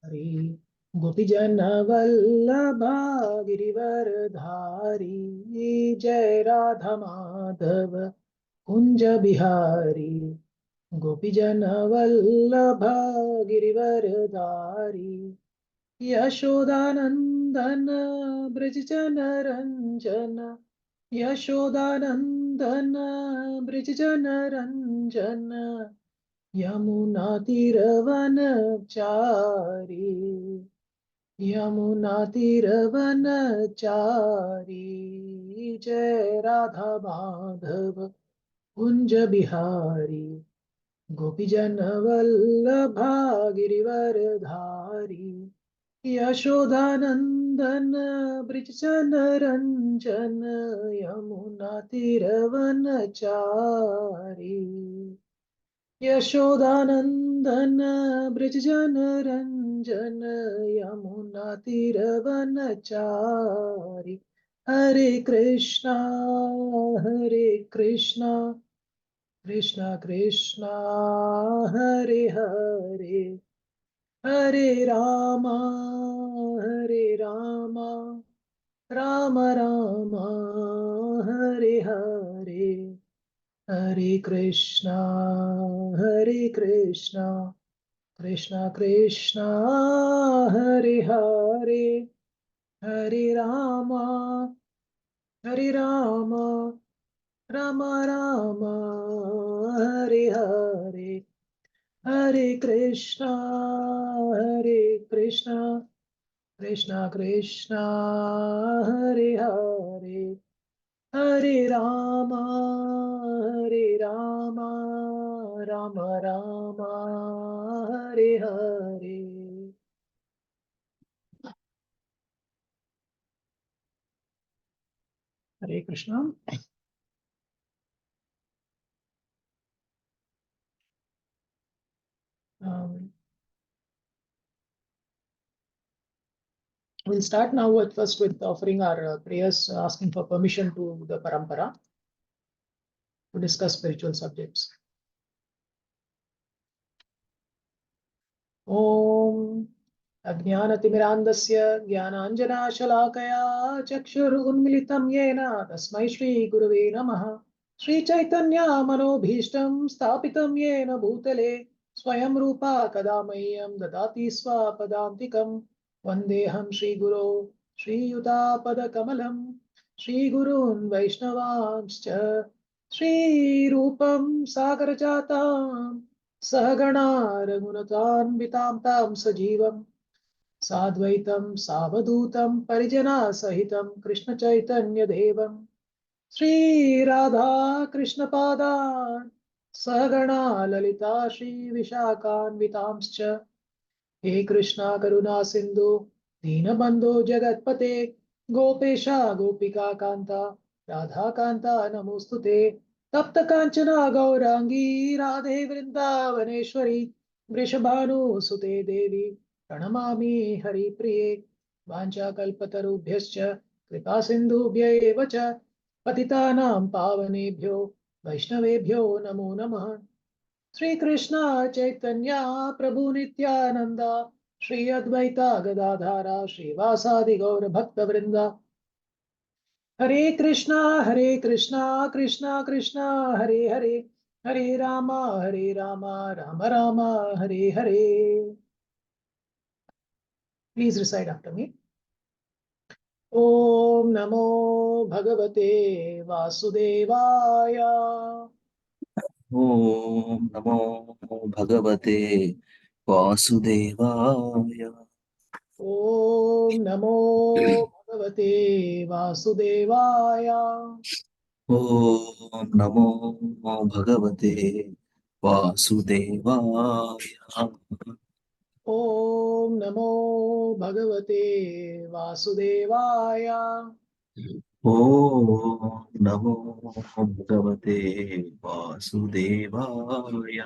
हरि गोपीजन वल्लभा गिरिवरधारी जय राधा माधव कुंज बिहारी गोपीजन वल्लभा गिरिवरधारी यशोदानंदन ब्रजजन रंजन यशोदानंदन ब्रजजन रंजन यमुना तीरवनचारी यमुना तीरवनचारी जय राधा माधव कुंज बिहारी गोपीजन वल्लभा गिरिवरधारी यशोदानंदन ब्रजजन रंजन यमुना तीरवनचारी यशोदानंदन ब्रजजन रंजन यमुना तीरवनचारी हरे Krishna Krishna Krishna Hare Hare Hare Rama Ram Ram Hare Hare Hare Krishna Krishna Krishna Hare Hare Hare Ram Ram Ram Hare Hare Hare Krishna Krishna Krishna Hare Hare Hare Ram Ram Ram Hare Hare Hare Krishna we'll start now first with offering our prayers, asking for permission to the parampara to discuss spiritual subjects. Om अज्ञानतिमिरान्धस्य ज्ञानाञ्जनाशलाकया चक्षुरुन्मिलितं येन तस्मै श्रीगुरवे नमः श्रीचैतन्यमनोभीष्टं स्थापितं येन भूतले स्वयं रूपा कदा मह्यं ददाति स्वपदान्तिकं वन्देऽहं श्रीगुरो श्रीयुतापदकमलं श्रीगुरून् वैष्णवांश्च श्रीरूपं सागरजातां सहगणा रघुनाथान्वितां तां सजीवं साद्वैतं सावधूतं परिजनसहितं कृष्णचैतन्यदेवं श्रीराधा कृष्णपादान् सहगणा ललिता श्रीविशाखान्वितांश्च हे कृष्णा करुणा सिन्धु दीनबन्धो जगत्पते गोपेशा गोपिका कान्ता राधा कान्ता नमोस्तुते तप्त कांचना गौरांगी राधे वृंदावनेश्वरी वृषभानुसुते देवी प्रणमामि हरिप्रिये वाञ्छाकल्पतरुभ्यश्च कृपा सिन्धुभ्य एव च पतितानां पावनेभ्यो वैष्णवेभ्यो नमो नमः श्री कृष्ण चैतन्य प्रभु नित्यानंद श्री अद्वैता गदाधारा श्रीवासादि गौर भक्त वृंदा हरे Krishna Krishna Krishna Hare Hare Hare Rama Ram Ram Hare Hare please reside after me ओम नमो भगवते वासुदेवाय ओम नमो भगवते वासुदेवाय। ओम नमो भगवते वासुदेवाय ओम नमो भगवते वासुदेवाय। ओम नमो भगवते वासुदेवाय ओम नमो भगवते वासुदेवाय।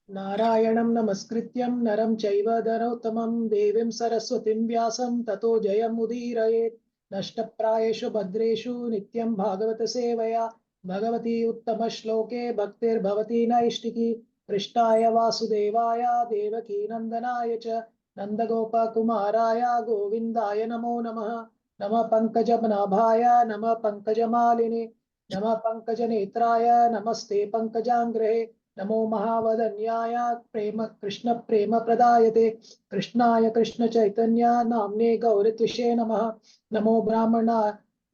नारायणं नमस्कृत्यं नरं चैव नरोत्तमं देवीं सरस्वतीं व्यासं ततो जयमुदीरयेत् नष्टप्रायेषु भद्रेषु नित्यं भागवत सेवया भगवती उत्तमश्लोके भक्तिर्भवती नैष्टिकी कृष्णाय वासुदेवाय देवकी नंदनाय च नंदगोपकुमाराय गोविंदाय नमो नमः। नमः पंकजनाभाय नमः पंकजमालिने नमः पंकजनेत्राय नमस्ते पंकजांग्रहे नमो महावदन्याय प्रेम कृष्ण प्रेम प्रदायते कृष्णाय कृष्ण चैतन्य नाम्ने गौरत्विषे नमः। नमो ब्राह्मणा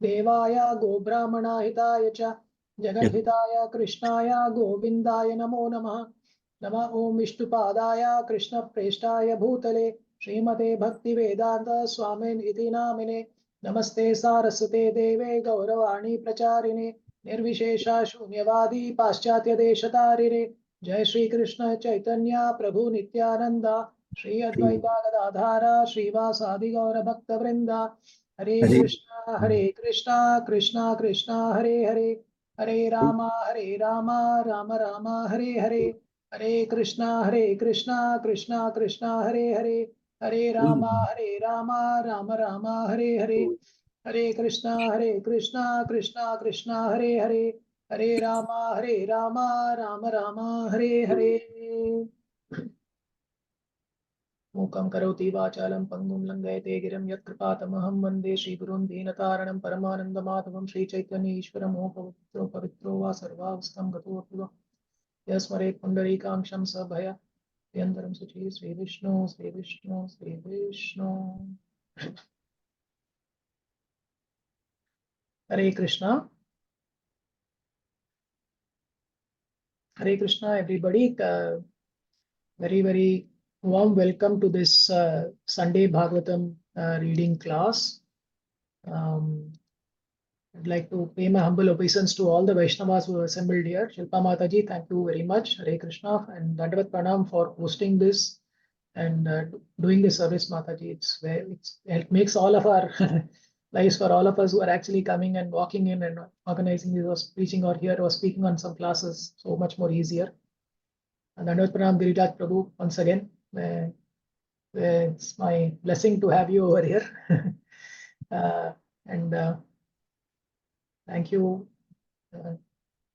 देवाय गोब्राह्मणाहिताय च जगद्हिताय कृष्णाय गोविंदाय नमो नमः। नमः ओम विष्णुपादाय कृष्ण प्रेष्ठाय भूतले श्रीमते भक्ति वेदांत स्वामिन इति नामिने नमस्ते सारस्वते देवे गौरवाणी प्रचारिणे निर्विशेषा शून्यवादी पाश्चात्य देशतारिणे जय श्री कृष्ण चैतन्य प्रभु नित्यानंद श्री अद्वैता गदाधारा श्रीवासादि गौर भक्त वृंदा हरे कृष्णा कृष्णा कृष्णा हरे हरे हरे रामा राम राम हरे हरे हरे कृष्णा कृष्णा कृष्णा हरे हरे हरे राम राम राम हरे हरे हरे कृष्णा कृष्णा कृष्णा हरे हरे हरे राम राम राम हरे हरे। मूकं करोति वाचालं पंगुं लंघयते गिरिं यत्कृपातमहं वन्दे श्रीगुरुं दीनतारणं परमानन्दमाधवं श्रीचैतन्य ईश्वरं पवित्रो पवित्रो वा सर्वावस्थं गतोऽपि वा यस्मरेत् पुण्डरीकाक्षं स भयभयन्तरं शुचिः श्रीविष्णु श्रीविष्णु श्रीविष्णु। हरे Krishna everybody. Very warm welcome to this Sunday Bhagavatam reading class. I'd like to pay my humble obeisance to all the Vaishnavas who are assembled here. Shilpa Mataji, thank you very much. Hare Krishna and Dandavat Pranam for hosting this and doing the service, Mataji. It makes all of our lives for all of us who are actually coming and walking in and organizing this or preaching or here or speaking on some classes so much more easier. And Dandavat Pranam Giriraj Prabhu once again. It's my blessing to have you over here. And thank you,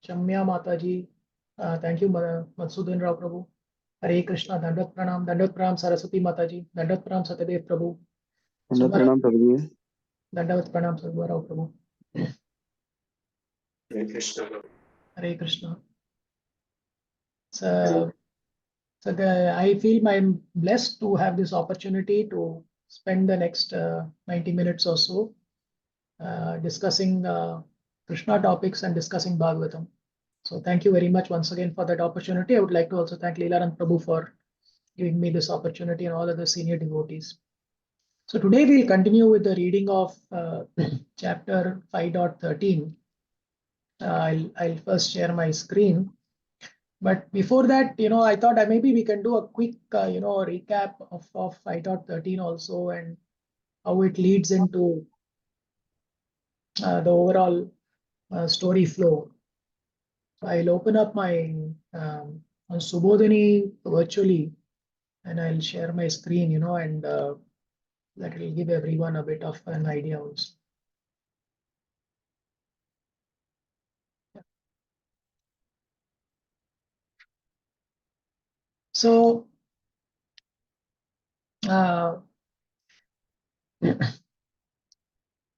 Shamya Mataji. Thank you, Madhusudan Rao Prabhu. Hare Krishna, Dandavat Pranam Saraswati Mataji, Dandavat Pranam Satyadev Prabhu. Pranam Prabhuji. Dandavat Pranam Sarva Rao Prabhu. Hare Krishna. Hare Krishna. So I feel I'm blessed to have this opportunity to spend the next 90 minutes or so discussing Krishna topics and discussing Bhagavatam. So thank you very much once again for that opportunity. I would like to also thank Lilananda Prabhu for giving me this opportunity and all other senior devotees. So today we'll continue with the reading of chapter 5.13. I'll first share my screen. But before that, I thought maybe we can do a quick, recap of 5.13 also and how it leads into the overall story flow. So I'll open up my Subodhini virtually and I'll share my screen, and that will give everyone a bit of an idea also. So, can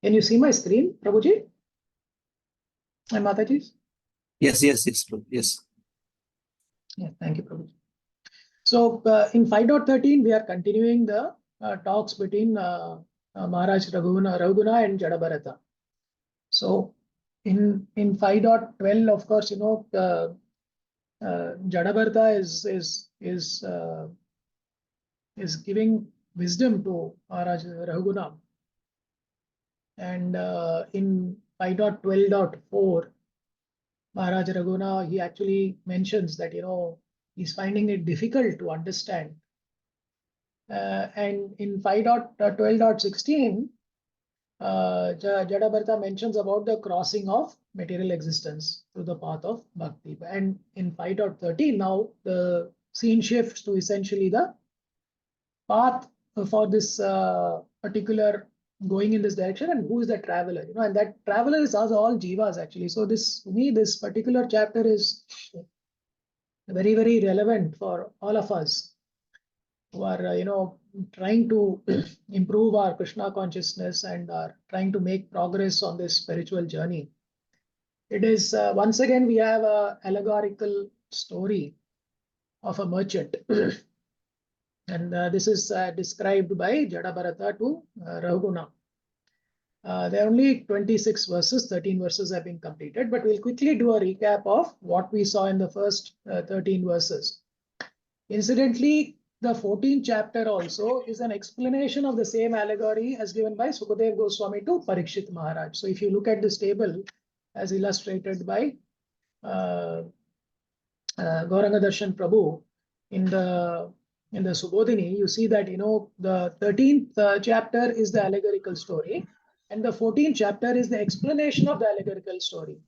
you see my screen, Prabhuji? And Mataji? Yes, Prabhu. Yes. Yeah, thank you, Prabhuji. So, in 5.13, we are continuing the talks between Maharaj Raghuna and Jadabharata. So, in 5.12, of course, Jadabharata is giving wisdom to Maharaj Raghuna. And in 5.12.4, Maharaj Raghuna, he actually mentions that, he's finding it difficult to understand. And in 5.12.16, Jadabharata mentions about the crossing of material existence through the path of bhakti. And in 5.13, now the scene shifts to essentially the path for this particular going in this direction and who is the traveler, and that traveler is us all jivas actually. So this, to me, this particular chapter is very, very relevant for all of us who are, trying to improve our Krishna consciousness and are trying to make progress on this spiritual journey. It is, once again, we have a allegorical story of a merchant. And this is described by Jadabharata to Rahuguna. There are only 26 verses, 13 verses have been completed, but we'll quickly do a recap of what we saw in the first 13 verses. Incidentally, the 14th chapter also is an explanation of the same allegory as given by Sukadev Goswami to Parikshit Maharaj. So if you look at this table as illustrated by Gauranga Darshan Prabhu in the Subodhini, you see that the 13th chapter is the allegorical story, and the 14th chapter is the explanation of the allegorical story.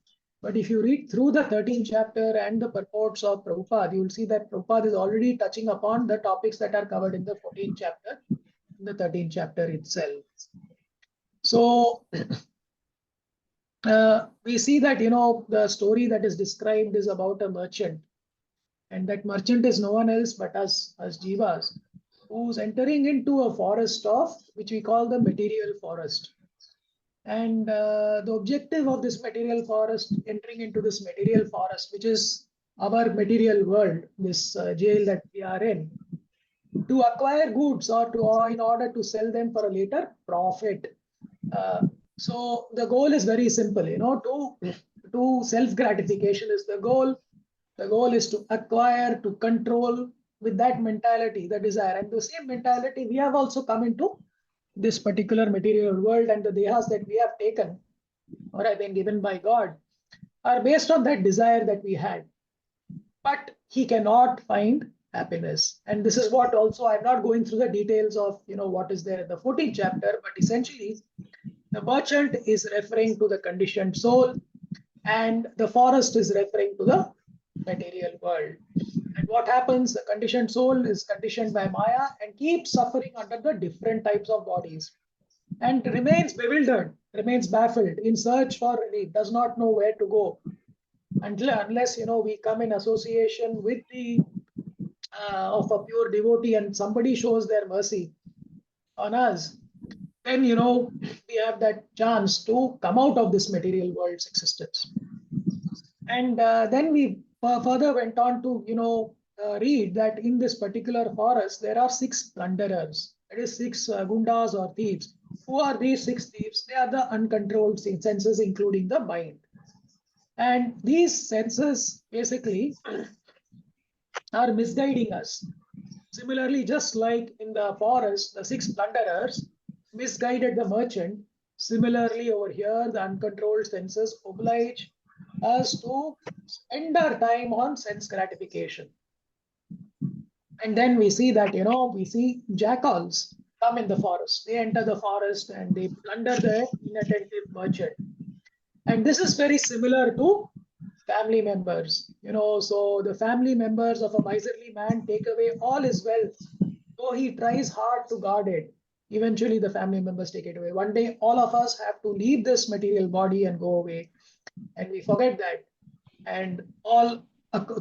But if you read through the 13th chapter and the purports of Prabhupada, you will see that Prabhupada is already touching upon the topics that are covered in the 14th chapter, in the 13th chapter itself. So we see that the story that is described is about a merchant, and that merchant is no one else but us jivas, who's entering into a forest of which we call the material forest. And the objective of this material forest, entering into this material forest, which is our material world, this jail that we are in, to acquire goods or in order to sell them for a later profit. So the goal is very simple, to self-gratification is the goal. The goal is to acquire, to control with that mentality, the desire. And the same mentality we have also come into this particular material world, and the dehas that we have taken or have been given by God are based on that desire that we had. But he cannot find happiness. And this is what also, I'm not going through the details of what is there in the 14th chapter, but essentially the merchant is referring to the conditioned soul, and the forest is referring to the material world. And what happens? The conditioned soul is conditioned by Maya and keeps suffering under the different types of bodies and remains bewildered, remains baffled, in search for relief, does not know where to go unless we come in association with the of a pure devotee and somebody shows their mercy on us. Then we have that chance to come out of this material world's existence. And then we further went on to read that in this particular forest there are 6 plunderers, that is 6 gundas or thieves. Who are these 6 thieves? They are the uncontrolled senses, including the mind. And these senses basically are misguiding us. Similarly, just like in the forest, the 6 plunderers misguided the merchant. Similarly, over here, the uncontrolled senses oblige us to spend our time on sense gratification. And then we see that, we see jackals come in the forest. They enter the forest and they plunder the inattentive merchant. And this is very similar to family members. So the family members of a miserly man take away all his wealth, though he tries hard to guard it. Eventually, the family members take it away. One day, all of us have to leave this material body and go away. And we forget that. And all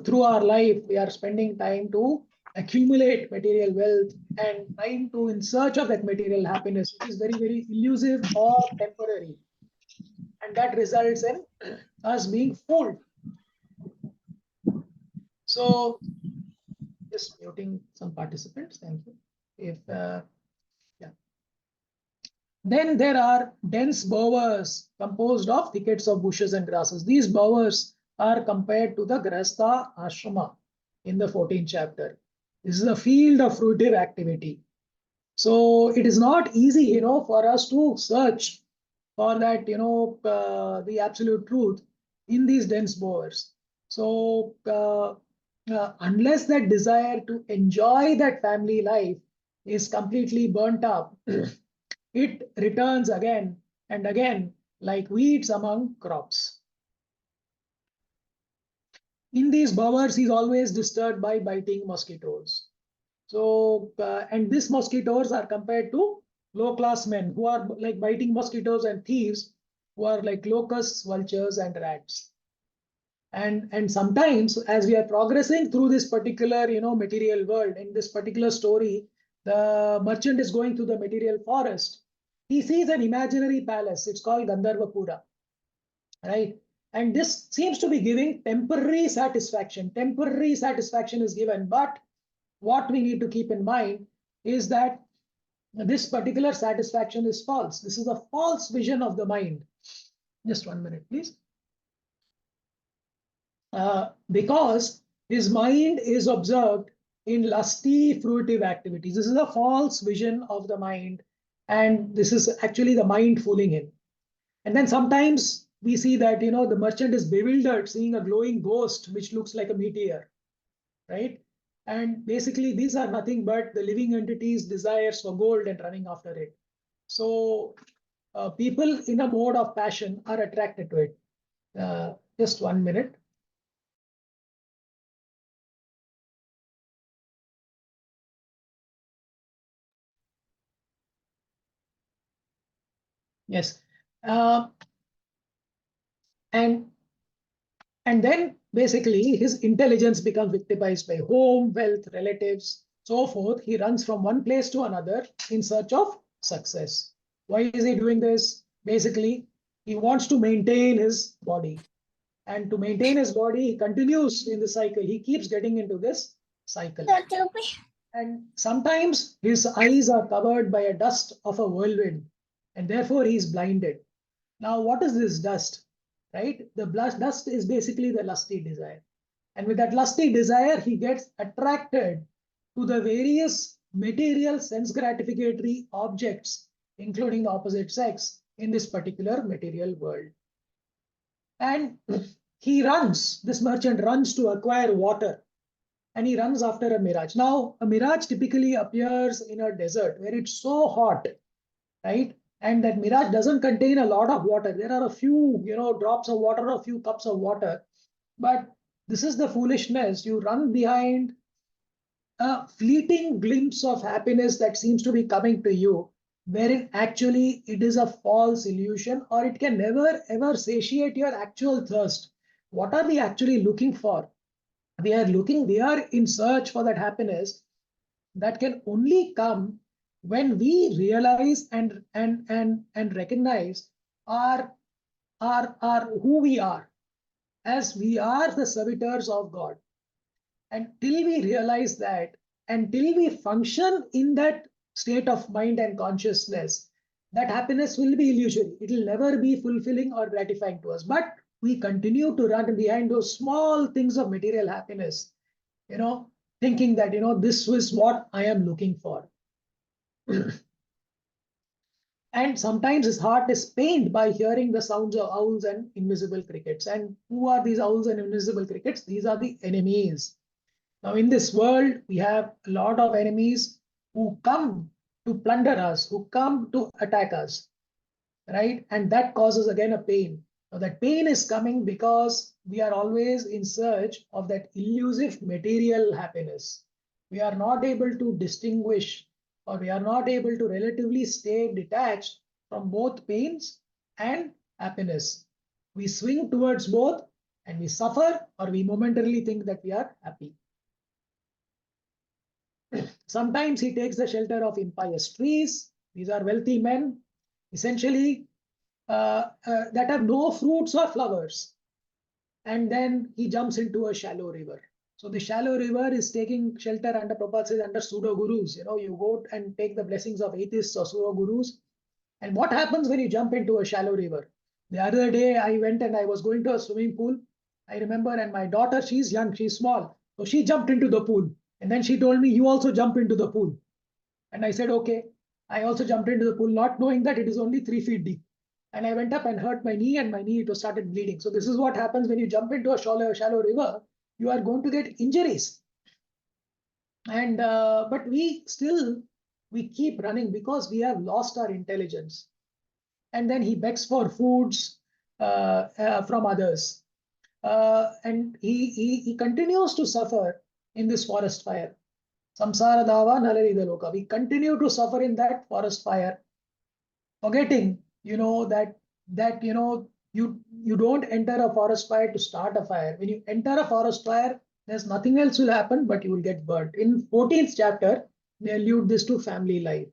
through our life, we are spending time to accumulate material wealth and trying to in search of that material happiness, which is very, very elusive or temporary. And that results in us being fooled. So just muting some participants. Thank you. Then there are dense bowers composed of thickets of bushes and grasses. These bowers are compared to the Grahastha ashrama in the 14th chapter. This is a field of fruitive activity. So it is not easy, for us to search for that, the absolute truth in these dense bowers. So unless that desire to enjoy that family life is completely burnt up, it returns again and again like weeds among crops. In these bowers, he is always disturbed by biting mosquitoes. So, and these mosquitoes are compared to low-class men who are like biting mosquitoes, and thieves who are like locusts, vultures, and rats. And sometimes as we are progressing through this particular, material world, in this particular story, the merchant is going through the material forest. He sees an imaginary palace. It's called Gandharvapura, right? And this seems to be giving temporary satisfaction. Temporary satisfaction is given, but what we need to keep in mind is that this particular satisfaction is false. This is a false vision of the mind. Just 1 minute, please. Because his mind is observed in lusty, fruitive activities. This is a false vision of the mind, and this is actually the mind fooling him. And then sometimes we see that, the merchant is bewildered, seeing a glowing ghost which looks like a meteor, right? And basically, these are nothing but the living entities' desires for gold and running after it. So people in a mode of passion are attracted to it. Just 1 minute. Yes. And then basically his intelligence becomes victimized by home, wealth, relatives, so forth. He runs from one place to another in search of success. Why is he doing this? Basically, he wants to maintain his body. And to maintain his body, he continues in the cycle. He keeps getting into this cycle. And sometimes his eyes are covered by a dust of a whirlwind, and therefore he is blinded. Now, what is this dust? Right? The dust is basically the lusty desire. And with that lusty desire, he gets attracted to the various material sense gratificatory objects, including the opposite sex, in this particular material world. And this merchant runs to acquire water, and he runs after a mirage. Now, a mirage typically appears in a desert where it's so hot, right? And that mirage doesn't contain a lot of water. There are a few, drops of water, a few cups of water. But this is the foolishness. You run behind a fleeting glimpse of happiness that seems to be coming to you, wherein actually it is a false illusion, or it can never ever satiate your actual thirst. What are we actually looking for? We are in search for that happiness that can only come when we realize and recognize our who we are, as we are the servitors of God. And till we realize that, and till we function in that state of mind and consciousness, that happiness will be illusory. It will never be fulfilling or gratifying to us. But we continue to run behind those small things of material happiness, thinking that, this was what I am looking for. And sometimes his heart is pained by hearing the sounds of owls and invisible crickets. And who are these owls and invisible crickets? These are the enemies. Now, in this world, we have a lot of enemies who come to plunder us, who come to attack us, right? And that causes again a pain. Now, that pain is coming because we are always in search of that elusive material happiness. We are not able to distinguish, or we are not able to relatively stay detached from both pains and happiness. We swing towards both and we suffer, or we momentarily think that we are happy. Sometimes he takes the shelter of impious trees. These are wealthy men, essentially, that have no fruits or flowers. And then he jumps into a shallow river. So the shallow river is taking shelter under, Prabhupada says, under pseudo gurus. You go and take the blessings of atheists or pseudo gurus. And what happens when you jump into a shallow river? The other day I went and I was going to a swimming pool, I remember, and my daughter, she's young, she's small. So she jumped into the pool. And then she told me, you also jump into the pool. And I said, okay. I also jumped into the pool, not knowing that it is only 3 feet deep. And I went up and hurt my knee, and my knee, it started bleeding. So this is what happens when you jump into a shallow river. You are going to get injuries. And but we keep running because we have lost our intelligence. And then he begs for foods from others. And he continues to suffer in this forest fire. Samsara dava nalarida loka. We continue to suffer in that forest fire, forgetting, that You don't enter a forest fire to start a fire. When you enter a forest fire, there's nothing else will happen, but you will get burnt. In 14th chapter, they allude this to family life.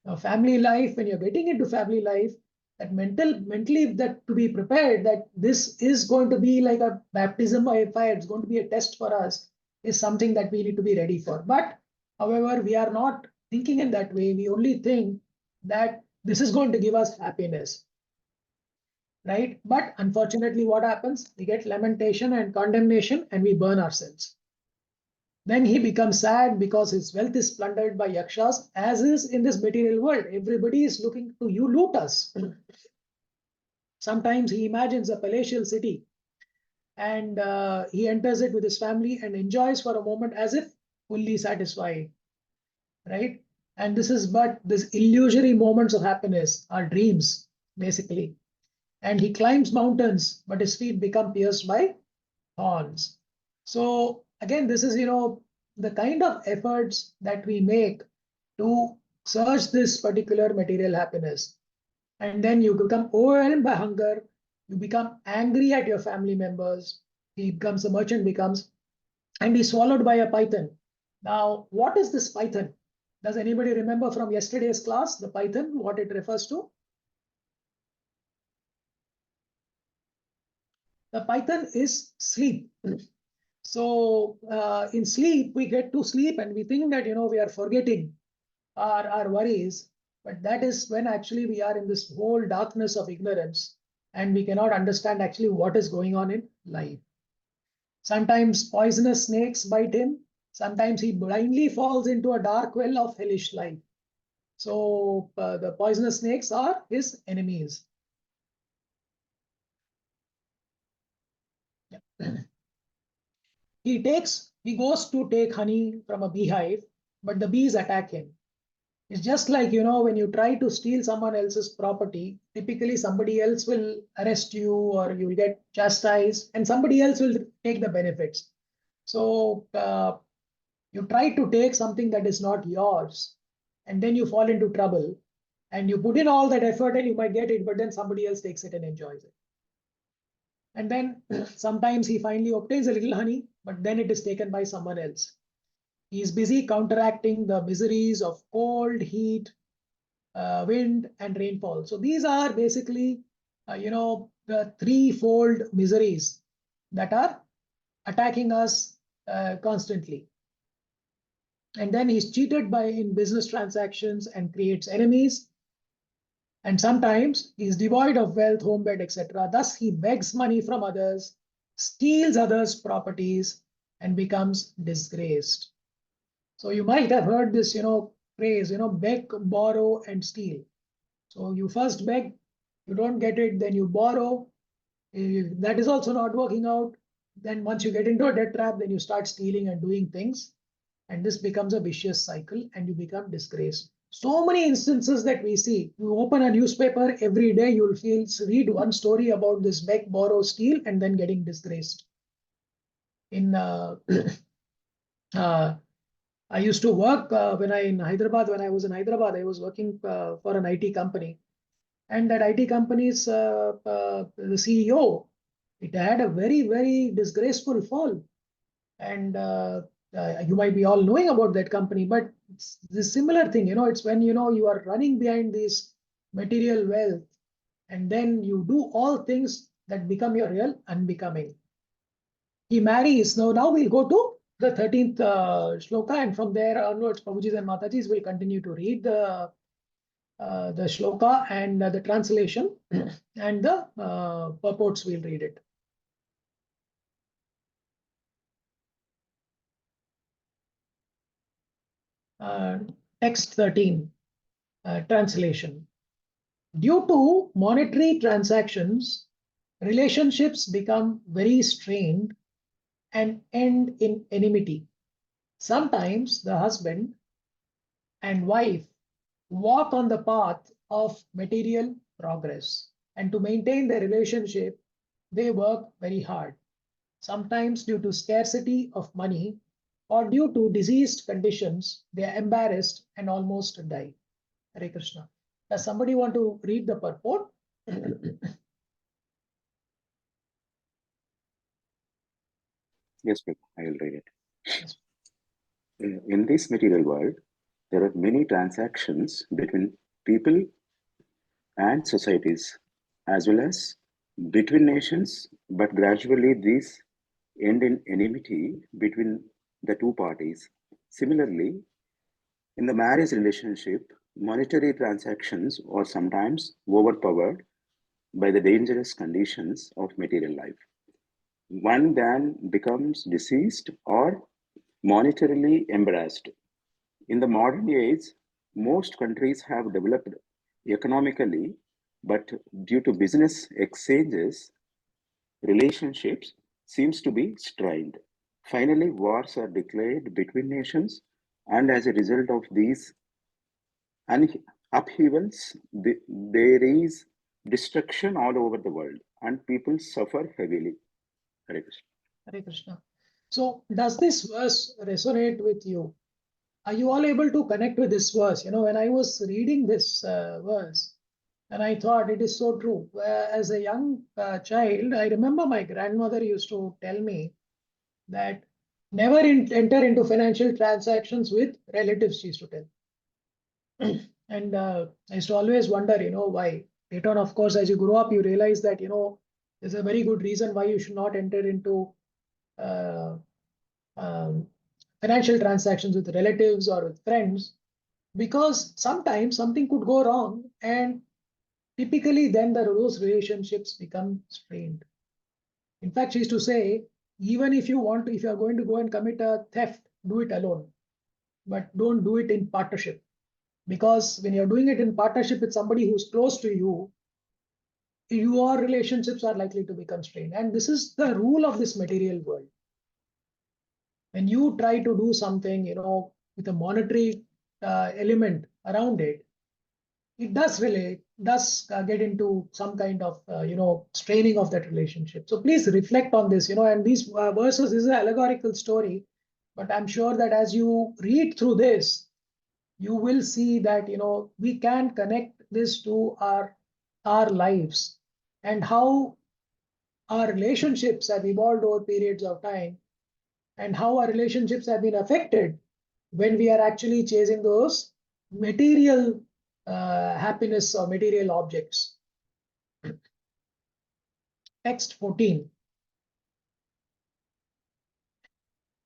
Now, family life, when you're getting into family life, that mentally that to be prepared that this is going to be like a baptism by fire, it's going to be a test for us, is something that we need to be ready for. But however, we are not thinking in that way. We only think that this is going to give us happiness, right? But unfortunately, what happens? We get lamentation and condemnation and we burn ourselves. Then he becomes sad because his wealth is plundered by yakshas, as is in this material world. Everybody is looking to you loot us. Sometimes he imagines a palatial city and he enters it with his family and enjoys for a moment as if fully satisfied, right? And this is but this illusory moments of happiness are dreams, basically. And he climbs mountains, but his feet become pierced by thorns. So again, this is, the kind of efforts that we make to search this particular material happiness. And then you become overwhelmed by hunger, you become angry at your family members, he becomes a merchant becomes, and he's swallowed by a python. Now, what is this python? Does anybody remember from yesterday's class, the python, what it refers to? The python is sleep. So in sleep, we get to sleep and we think that, we are forgetting our worries. But that is when actually we are in this whole darkness of ignorance and we cannot understand actually what is going on in life. Sometimes poisonous snakes bite him. Sometimes he blindly falls into a dark well of hellish life. So the poisonous snakes are his enemies. Yeah. He goes to take honey from a beehive, but the bees attack him. It's just like, when you try to steal someone else's property, typically somebody else will arrest you or you'll get chastised and somebody else will take the benefits. So you try to take something that is not yours and then you fall into trouble and you put in all that effort and you might get it, but then somebody else takes it and enjoys it. And then sometimes he finally obtains a little honey, but then it is taken by someone else. He is busy counteracting the miseries of cold, heat, wind, and rainfall. So these are basically, the threefold miseries that are attacking us constantly. And then he's cheated in business transactions and creates enemies. And sometimes he's devoid of wealth, homebed, etc. Thus, he begs money from others, steals others' properties, and becomes disgraced. So you might have heard this, phrase, beg, borrow, and steal. So you first beg, you don't get it, then you borrow. That is also not working out. Then once you get into a debt trap, then you start stealing and doing things. And this becomes a vicious cycle and you become disgraced. So many instances that we see. You open a newspaper every day, you'll read one story about this beg, borrow, steal, and then getting disgraced. I used to work when I was in Hyderabad, I was working for an IT company. And that IT company's the CEO, it had a very, very disgraceful fall. And you might be all knowing about that company, but it's the similar thing, it's when, you are running behind this material wealth and then you do all things that become your real unbecoming. He marries. Now we'll go to the 13th shloka, and from there onwards, Prabhujis and Matajis will continue to read the shloka and the translation and the purports. We'll read it. Text 13, translation. Due to monetary transactions, relationships become very strained and end in enmity. Sometimes the husband and wife walk on the path of material progress, and to maintain their relationship, they work very hard. Sometimes due to scarcity of money or due to diseased conditions, they are embarrassed and almost die. Hare Krishna. Does somebody want to read the purport? Yes, Prabhu, I will read it. Yes. In this material world, there are many transactions between people and societies, as well as between nations, but gradually these end in enmity between the two parties. Similarly, in the marriage relationship, monetary transactions are sometimes overpowered by the dangerous conditions of material life. One then becomes deceased or monetarily embarrassed. In the modern age, most countries have developed economically, but due to business exchanges, relationships seems to be strained. Finally, wars are declared between nations, and as a result of these upheavals, there is destruction all over the world, and people suffer heavily. Hare Krishna. Hare Krishna. So does this verse resonate with you? Are you all able to connect with this verse? When I was reading this verse, and I thought it is so true. As a young child, I remember my grandmother used to tell me that never enter into financial transactions with relatives, she used to tell. And I used to always wonder, why. Later on, of course, as you grow up, you realize that, there's a very good reason why you should not enter into uh, um, financial transactions with relatives or with friends, because sometimes something could go wrong, and typically then those relationships become strained. In fact, she used to say, even if you are going to go and commit a theft, do it alone, but don't do it in partnership. Because when you're doing it in partnership with somebody who's close to you, your relationships are likely to become strained. And this is the rule of this material world. When you try to do something, with a monetary element around it, it does get into some kind of straining of that relationship. So please reflect on this, and these verses, this is an allegorical story, but I'm sure that as you read through this, you will see that we can connect this to our lives, and how our relationships have evolved over periods of time, and how our relationships have been affected when we are actually chasing those material happiness or material objects. Text 14.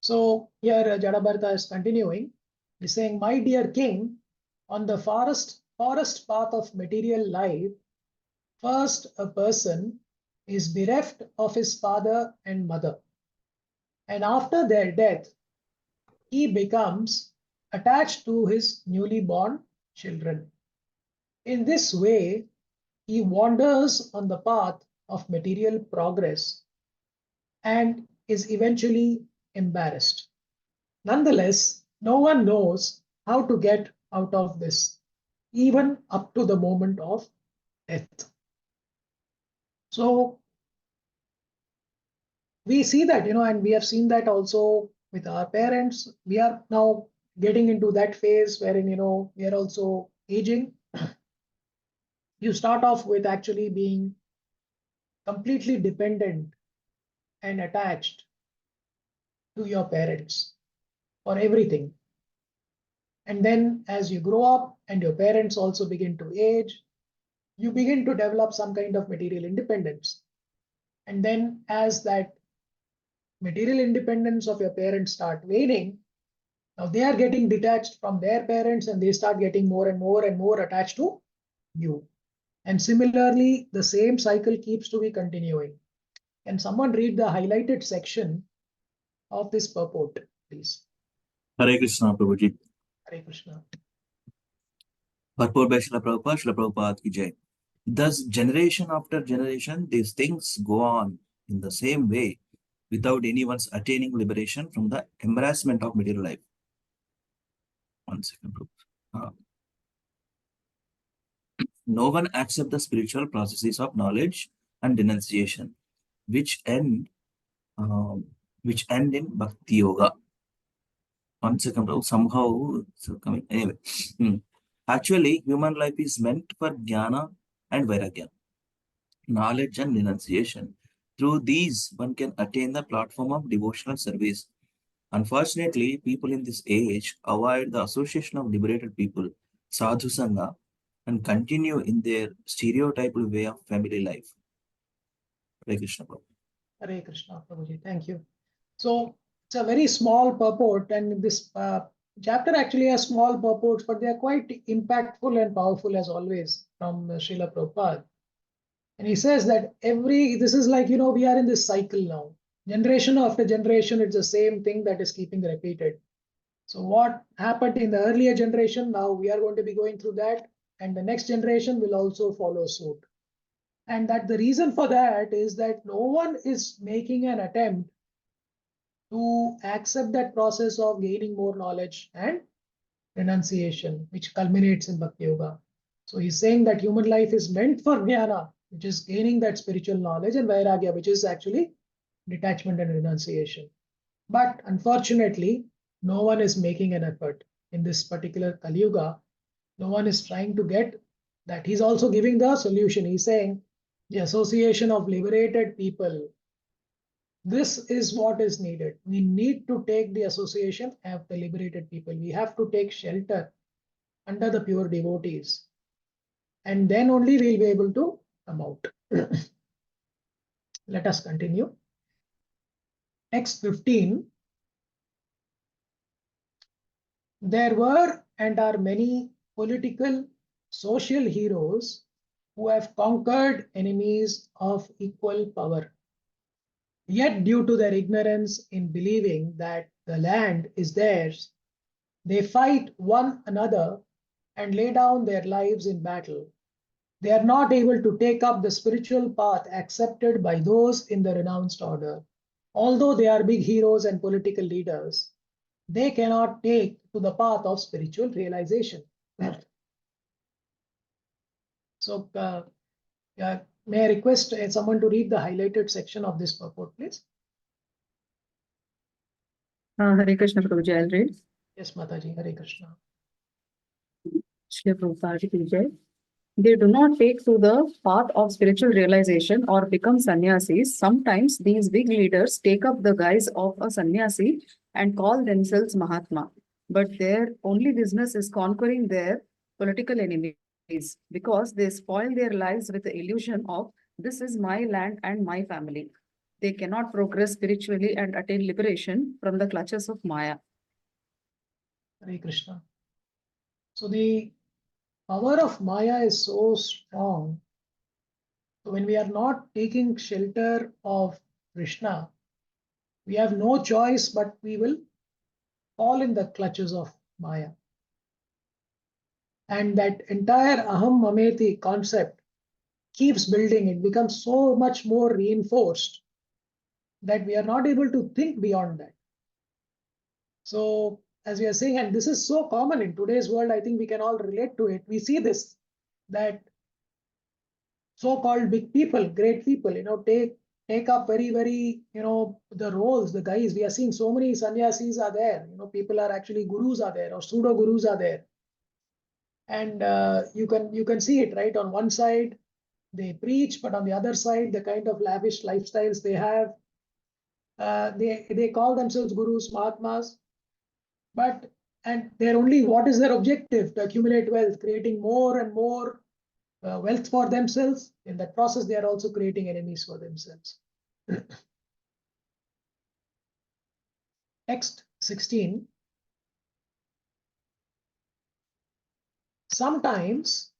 So here Jadabharata is continuing. He's saying, my dear king, on the forest path of material life, first a person is bereft of his father and mother, and after their death, he becomes attached to his newly born children. In this way, he wanders on the path of material progress and is eventually embarrassed. Nonetheless, no one knows how to get out of this, even up to the moment of death. So we see that, and we have seen that also with our parents. We are now getting into that phase wherein, we are also aging. You start off with actually being completely dependent and attached to your parents for everything. And then as you grow up and your parents also begin to age, you begin to develop some kind of material independence. And then as that material independence of your parents start waning, now they are getting detached from their parents, and they start getting more and more and more attached to you. And similarly, the same cycle keeps to be continuing. Can someone read the highlighted section of this purport, please? Hare Krishna, Prabhuji. Hare Krishna. Purport by Srila Prabhupada, Srila Prabhupada ki jai. Thus, generation after generation, these things go on in the same way without anyone's attaining liberation from the embarrassment of material life. 1 second, Prabhupada. No one accepts the spiritual processes of knowledge and denunciation, which end in bhakti yoga. 1 second, Prabhu. Somehow it's coming. Anyway, actually, human life is meant for jnana and vairagya, knowledge and denunciation. Through these, one can attain the platform of devotional service. Unfortunately, people in this age avoid the association of liberated people, sadhu sangha, and continue in their stereotypal way of family life. Hare Krishna. Prabhu. Hare Krishna, Prabhuji. Thank you. So it's a very small purport, and this chapter actually has small purports, but they are quite impactful and powerful as always from Srila Prabhupada. And he says that this is like, we are in this cycle now. Generation after generation, it's the same thing that is keeping repeated. So what happened in the earlier generation, now we are going to be going through that, and the next generation will also follow suit. And that the reason for that is that no one is making an attempt to accept that process of gaining more knowledge and renunciation, which culminates in Bhakti Yoga. So he's saying that human life is meant for jnana, which is gaining that spiritual knowledge, and vairagya, which is actually detachment and renunciation. But unfortunately, no one is making an effort in this particular Kali Yuga. No one is trying to get that. He's also giving the solution. He's saying the association of liberated people. This is what is needed. We need to take the association of the liberated people. We have to take shelter under the pure devotees. And then only we'll be able to come out. Let us continue. Next 15. There were and are many political, social heroes who have conquered enemies of equal power. Yet, due to their ignorance in believing that the land is theirs, they fight one another and lay down their lives in battle. They are not able to take up the spiritual path accepted by those in the renounced order. Although they are big heroes and political leaders, they cannot take to the path of spiritual realization. So, may I request someone to read the highlighted section of this purport, please? Hare Krishna, Prabhuji, I'll read. Yes, Mataji, Hare Krishna. Shri Prabhupada ki jai. They do not take to the path of spiritual realization or become sannyasis. Sometimes these big leaders take up the guise of a sannyasi and call themselves Mahatma. But their only business is conquering their political enemies because they spoil their lives with the illusion of this is my land and my family. They cannot progress spiritually and attain liberation from the clutches of Maya. Hare Krishna. So the power of Maya is so strong. So when we are not taking shelter of Krishna, we have no choice, but we will fall in the clutches of Maya. And that entire aham mameti concept keeps building. It becomes so much more reinforced that we are not able to think beyond that. So as we are saying, and this is so common in today's world, I think we can all relate to it. We see this, that so-called big people, great people, take up very, the roles, the guys. We are seeing so many sannyasis are there. People are actually gurus are there, or pseudo gurus are there. And you can see it, right? On one side, they preach, but on the other side, the kind of lavish lifestyles they have, they call themselves gurus, mahatmas, and they're only, what is their objective? To accumulate wealth, creating more and more wealth for themselves. In that process, they are also creating enemies for themselves. Next, 16. Sometimes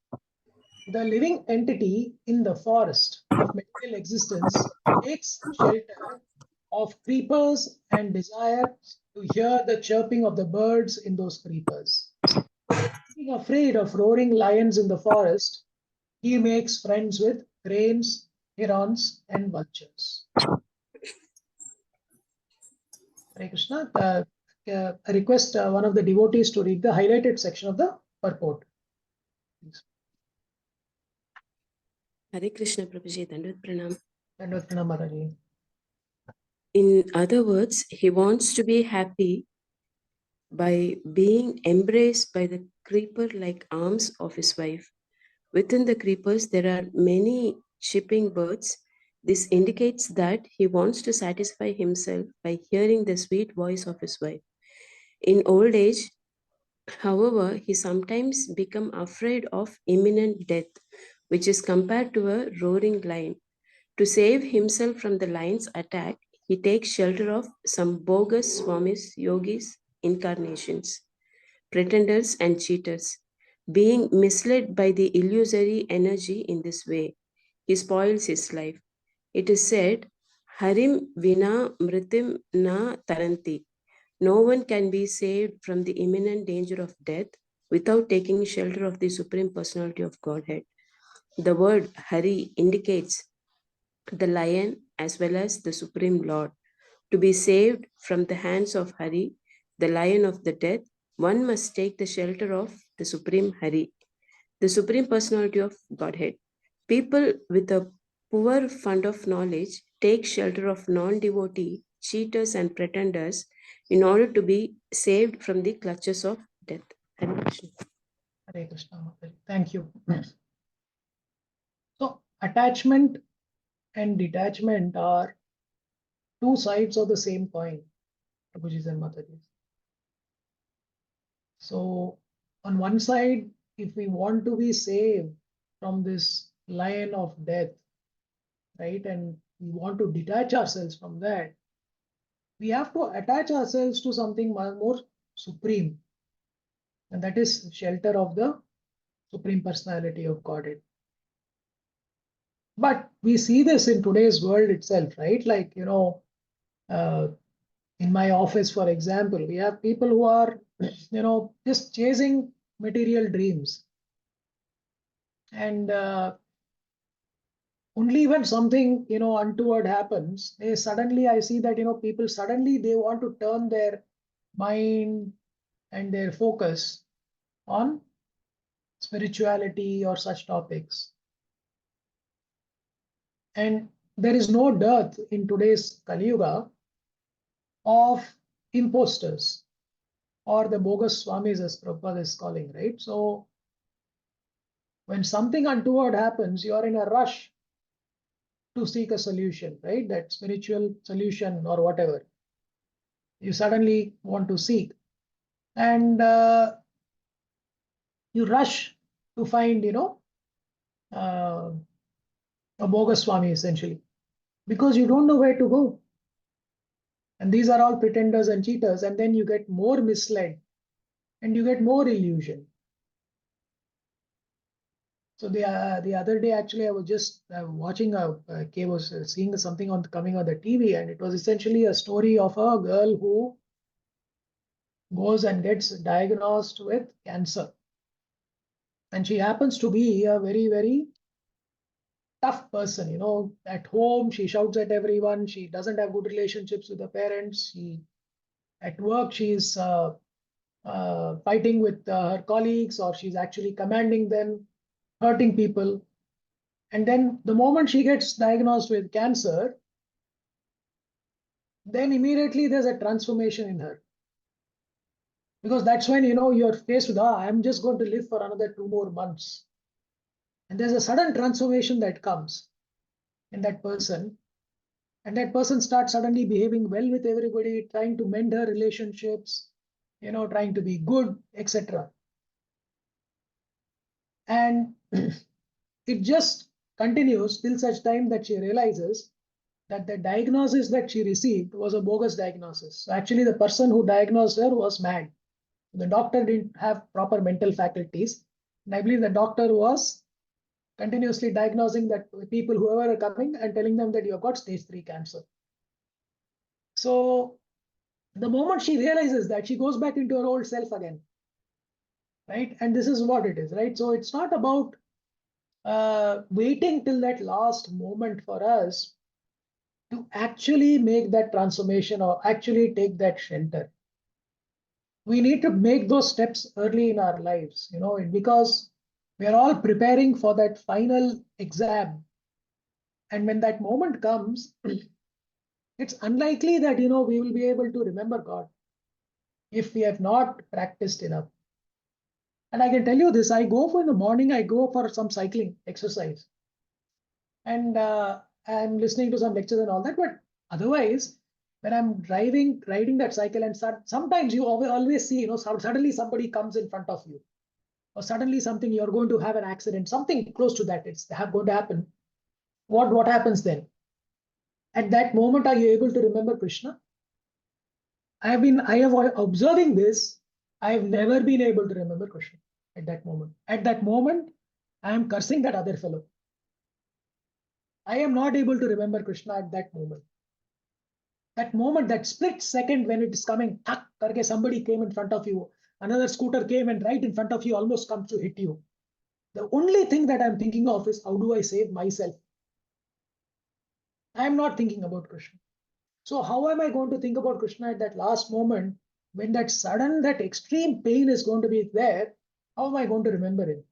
the living entity in the forest of material existence takes shelter of creepers and desires to hear the chirping of the birds in those creepers. Being afraid of roaring lions in the forest, he makes friends with cranes, herons, and vultures. Hare Krishna. I request one of the devotees to read the highlighted section of the purport. Please. Hare Krishna, Prabhuji, Dandavad Pranam. Dandavad Pranam, Mataji. In other words, he wants to be happy by being embraced by the creeper-like arms of his wife. Within the creepers, there are many chirping birds This indicates that he wants to satisfy himself by hearing the sweet voice of his wife. In old age, however, he sometimes becomes afraid of imminent death, which is compared to a roaring lion. To save himself from the lion's attack, he takes shelter of some bogus swamis, yogis, incarnations, pretenders, and cheaters. Being misled by the illusory energy in this way, he spoils his life. It is said, Harim vina mritim na taranti. No one can be saved from the imminent danger of death without taking shelter of the Supreme Personality of Godhead. The word Hari indicates the lion as well as the Supreme Lord. To be saved from the hands of Hari, the lion of the death, one must take the shelter of the Supreme Hari, the Supreme Personality of Godhead. People with a poor fund of knowledge take shelter of non-devotee, cheaters, and pretenders in order to be saved from the clutches of death. Hare Krishna. Hare Krishna. Thank you. So attachment and detachment are two sides of the same coin, Prabhuji and Mataji. So on one side, if we want to be saved from this lion of death, right, and we want to detach ourselves from that, we have to attach ourselves to something more supreme, and that is shelter of the Supreme Personality of Godhead. But we see this in today's world itself, right? Like, in my office, for example, we have people who are, just chasing material dreams. And only when something, untoward happens, I see that, people suddenly they want to turn their mind and their focus on spirituality or such topics. And there is no dearth in today's Kali Yuga of imposters or the bogus swamis, as Prabhupada is calling, right? So when something untoward happens, you are in a rush to seek a solution, right? That spiritual solution or whatever you suddenly want to seek. And you rush to find, a bogus swami essentially, because you don't know where to go. And these are all pretenders and cheaters, and then you get more misled and you get more illusion. So the other day, actually, I was just watching was seeing something coming on the TV, and it was essentially a story of a girl who goes and gets diagnosed with cancer. And she happens to be a very, very tough person. At home, she shouts at everyone. She doesn't have good relationships with her parents. At work, she's fighting with her colleagues, or she's actually commanding them, hurting people. And then the moment she gets diagnosed with cancer, then immediately there's a transformation in her. Because that's when, you're faced with, I'm just going to live for another 2 more months. And there's a sudden transformation that comes in that person. And that person starts suddenly behaving well with everybody, trying to mend her relationships, trying to be good, etc. And it just continues till such time that she realizes that the diagnosis that she received was a bogus diagnosis. So actually, the person who diagnosed her was mad. The doctor didn't have proper mental faculties. And I believe the doctor was continuously diagnosing that people, whoever are coming, and telling them that you have got stage 3 cancer. So the moment she realizes that, she goes back into her old self again, right? And this is what it is, right? So it's not about waiting till that last moment for us to actually make that transformation or actually take that shelter. We need to make those steps early in our lives, because we are all preparing for that final exam. And when that moment comes, it's unlikely that, we will be able to remember God if we have not practiced enough. And I can tell you this, I go for in the morning, I go for some cycling exercise. And I'm listening to some lectures and all that, but otherwise, when I'm riding that cycle, and sometimes you always see, suddenly somebody comes in front of you, or suddenly something, you're going to have an accident, something close to that, it's going to happen. What happens then? At that moment, are you able to remember Krishna? I have observing this. I have never been able to remember Krishna at that moment. At that moment, I am cursing that other fellow. I am not able to remember Krishna at that moment. That moment, that split second when it is coming, somebody came in front of you, another scooter came and right in front of you, almost comes to hit you. The only thing that I'm thinking of is, how do I save myself? I am not thinking about Krishna. So how am I going to think about Krishna at that last moment when that extreme pain is going to be there? How am I going to remember him?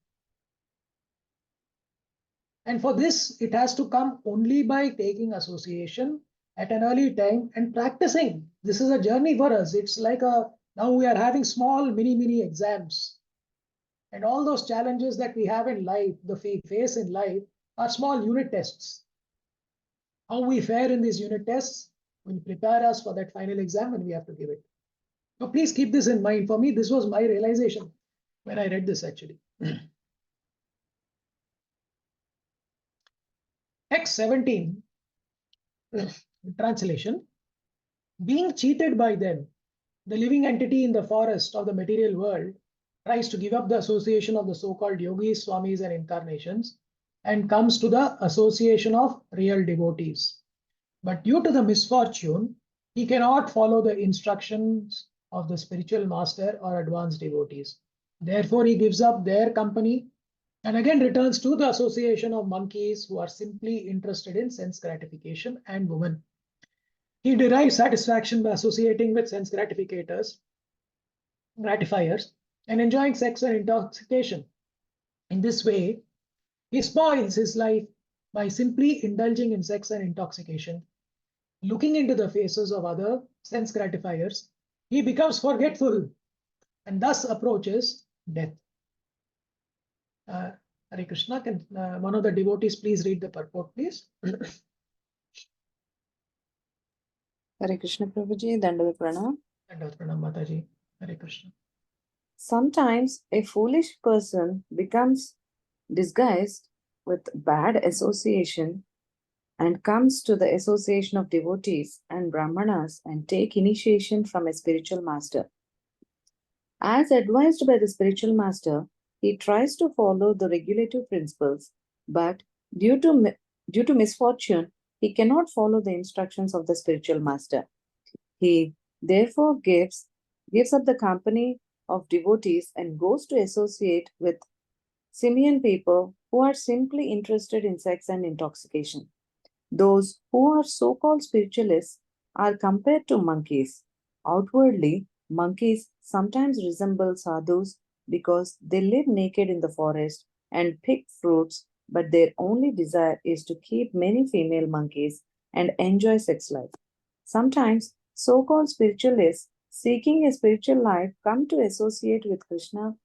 And for this, it has to come only by taking association at an early time and practicing. This is a journey for us. It's like now we are having small mini exams. And all those challenges that we have in life, face in life, are small unit tests. How we fare in these unit tests will prepare us for that final exam when we have to give it. So please keep this in mind. For me, this was my realization when I read this actually. Text 17, translation. Being cheated by them, the living entity in the forest of the material world tries to give up the association of the so-called yogis, swamis, and incarnations, and comes to the association of real devotees. But due to the misfortune, he cannot follow the instructions of the spiritual master or advanced devotees. Therefore, he gives up their company and again returns to the association of monkeys who are simply interested in sense gratification and women. He derives satisfaction by associating with sense gratifiers, and enjoying sex and intoxication. In this way, he spoils his life by simply indulging in sex and intoxication. Looking into the faces of other sense gratifiers, he becomes forgetful and thus approaches death. Hare Krishna, can one of the devotees please read the purport, please? Hare Krishna Prabhuji, Dandavat Pranam. Dandavat Pranam Mataji. Hare Krishna. Sometimes a foolish person becomes disguised with bad association and comes to the association of devotees and brahmanas and take initiation from a spiritual master. As advised by the spiritual master, he tries to follow the regulative principles, but due to misfortune, he cannot follow the instructions of the spiritual master. He therefore gives up the company of devotees and goes to associate with simian people who are simply interested in sex and intoxication. Those who are so-called spiritualists are compared to monkeys. Outwardly, monkeys sometimes resemble sadhus because they live naked in the forest and pick fruits, but their only desire is to keep many female monkeys and enjoy sex life. Sometimes, so-called spiritualists seeking a spiritual life come to associate with Krishna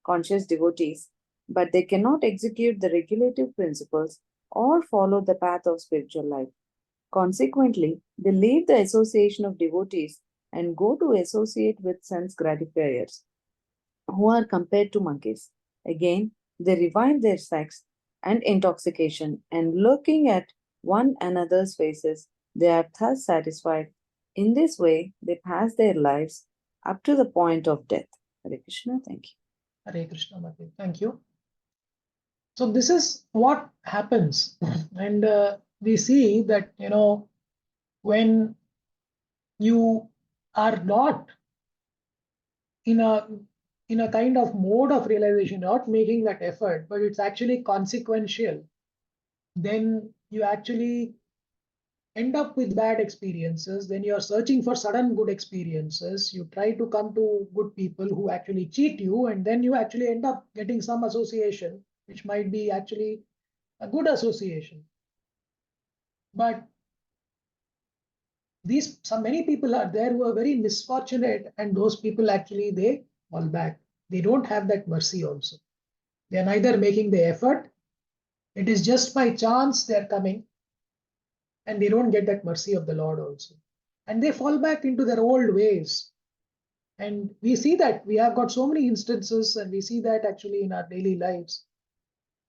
conscious devotees, but they cannot execute the regulative principles or follow the path of spiritual life. Consequently, they leave the association of devotees and go to associate with sense gratifiers, who are compared to monkeys. Again, they revive their sex and intoxication, and looking at one another's faces, they are thus satisfied. In this way, they pass their lives up to the point of death. Hare Krishna, thank you. Hare Krishna, Mataji. Thank you. So this is what happens, and we see that when you are not in a kind of mode of realization, not making that effort, but it's actually consequential, then you actually end up with bad experiences. Then you're searching for sudden good experiences. You try to come to good people who actually cheat you, and then you actually end up getting some association, which might be actually a good association. But many people are there who are very misfortunate, and those people actually, they fall back. They don't have that mercy also. They are neither making the effort. It is just by chance they are coming. and they don't get that mercy of the Lord also. And they fall back into their old ways. And we see that we have got so many instances, and we see that actually in our daily lives,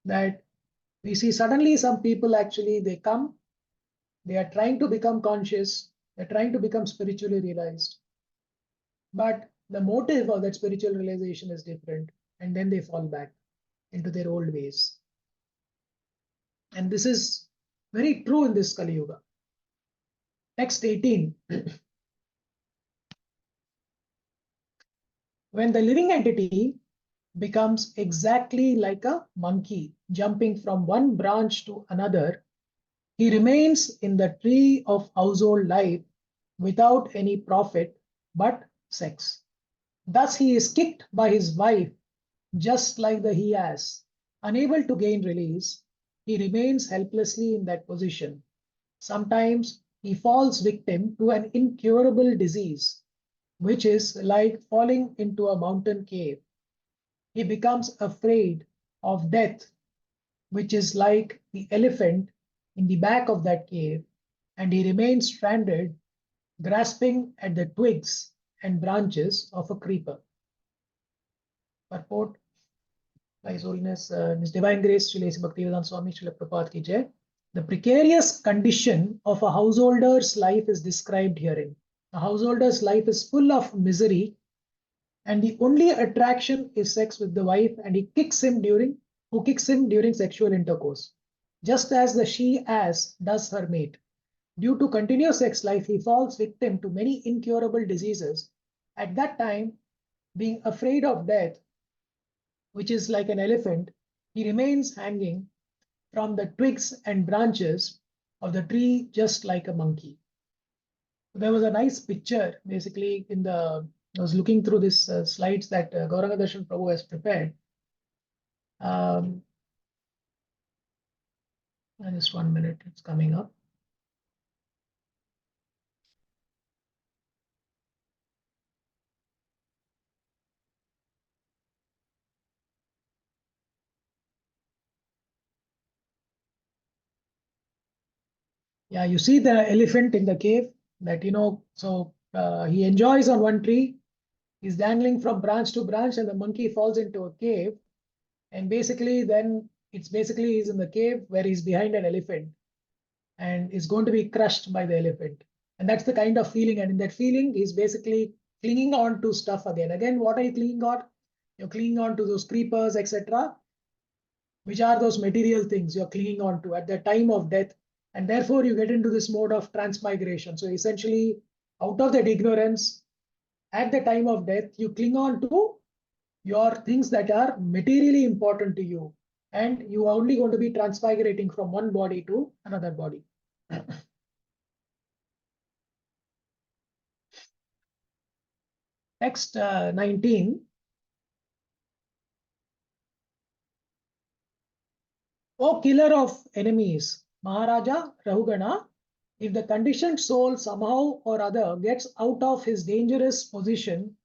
that we see suddenly some people actually, they come, they are trying to become conscious, they're trying to become spiritually realized. But the motive of that spiritual realization is different, and then they fall back into their old ways. And this is very true in this Kali Yuga. Text 18. When the living entity becomes exactly like a monkey jumping from one branch to another, he remains in the tree of household life without any profit but sex. Thus he is kicked by his wife just like the he-ass. Unable to gain release, he remains helplessly in that position. Sometimes he falls victim to an incurable disease, which is like falling into a mountain cave. He becomes afraid of death, which is like the elephant in the back of that cave, and he remains stranded, grasping at the twigs and branches of a creeper. Purport by His Holiness His Divine Grace Srila Bhaktivedanta Swami Srila Prabhupada Ki Jai. The precarious condition of a householder's life is described herein. A householder's life is full of misery, and the only attraction is sex with the wife, and who kicks him during sexual intercourse, just as the she-ass does her mate. Due to continuous sex life, he falls victim to many incurable diseases. At that time, being afraid of death, which is like an elephant, he remains hanging from the twigs and branches of the tree just like a monkey. There was a nice picture basically I was looking through this slides that Gauranga Darshan Prabhu has prepared. Just 1 minute, it's coming up. Yeah, you see the elephant in the cave that, so he enjoys on one tree, he's dangling from branch to branch, and the monkey falls into a cave. And basically, then he's in the cave where he's behind an elephant and is going to be crushed by the elephant. And that's the kind of feeling. And in that feeling, he's basically clinging on to stuff again. Again, what are you clinging on? You're clinging on to those creepers, etc., which are those material things you're clinging on to at the time of death. And therefore, you get into this mode of transmigration. So essentially, out of that ignorance, at the time of death, you cling on to your things that are materially important to you. And you are only going to be transmigrating from one body to another body. Text 19. O killer of enemies, Maharaja Rahugana, if the conditioned soul somehow or other gets out of his dangerous position,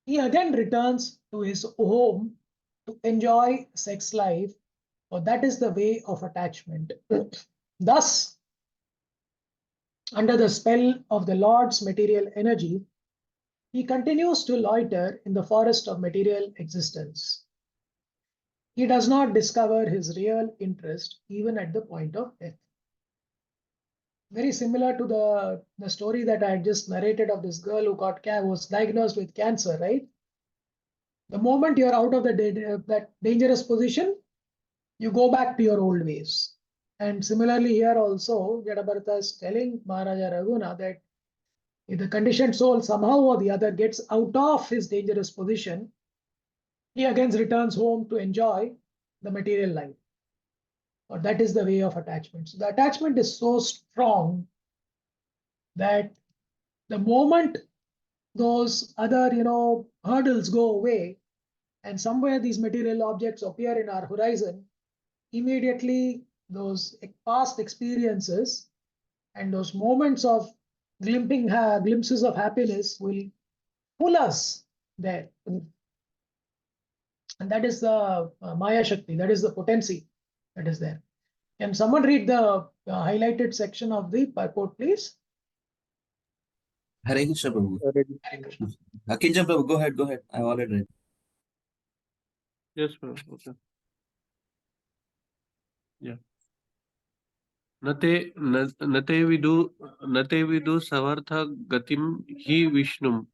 he again returns to his home to enjoy sex life, for that is the way of attachment. Thus, under the spell of the Lord's material energy, he continues to loiter in the forest of material existence. He does not discover his real interest even at the point of death. Very similar to the story that I had just narrated of this girl who was diagnosed with cancer, right? The moment you're out of that dangerous position, you go back to your old ways. And similarly here also, Jadabharata is telling Maharaja Raghuna that if the conditioned soul somehow or the other gets out of his dangerous position, he again returns home to enjoy the material life. Or that is the way of attachment. So the attachment is so strong that the moment those other, hurdles go away, and somewhere these material objects appear in our horizon, immediately those past experiences and those moments of glimpses of happiness will pull us there. And that is the Maya Shakti, that is the potency that is there. Can someone read the highlighted section of the purport, please? Hare Krishna Prabhu. Ready. Hare Krishna. Akinjan Prabhu, go ahead. I've already read. Yes, ma'am. Okay. Yeah. Nate vidu savartha gatim hi Vishnum.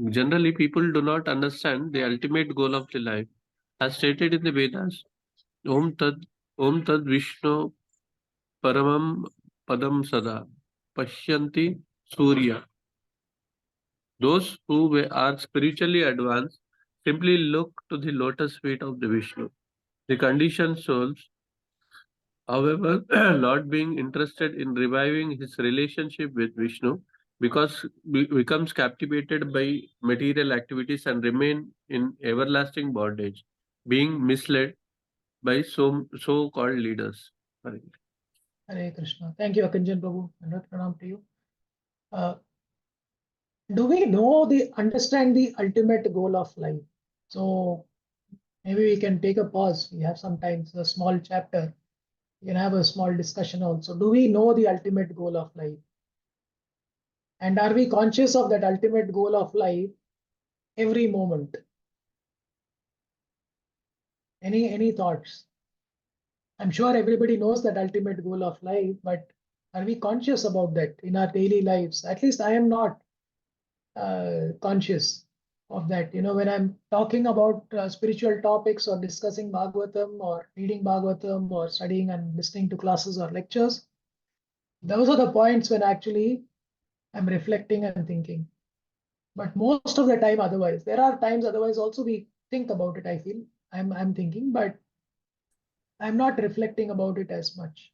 Generally, people do not understand the ultimate goal of the life. As stated in the Vedas, Om Tad Vishnu Paramam Padam Sada Pashyanti Surya. Those who are spiritually advanced simply look to the lotus feet of the Vishnu. The conditioned souls, however, not being interested in reviving his relationship with Vishnu, because becomes captivated by material activities and remain in everlasting bondage, being misled by so-called leaders. Sorry. Hare Krishna. Thank you, Akinjan Prabhu. And pranam to you. Do we understand the ultimate goal of life? So maybe we can take a pause. We have sometimes a small chapter. We can have a small discussion also. Do we know the ultimate goal of life? And are we conscious of that ultimate goal of life every moment? Any thoughts? I'm sure everybody knows that ultimate goal of life, but are we conscious about that in our daily lives? At least I am not conscious of that. When I'm talking about spiritual topics or discussing Bhagavatam or reading Bhagavatam or studying and listening to classes or lectures, those are the points when actually I'm reflecting and thinking. But most of the time otherwise, there are times otherwise also we think about it, I feel. I'm thinking, but I'm not reflecting about it as much.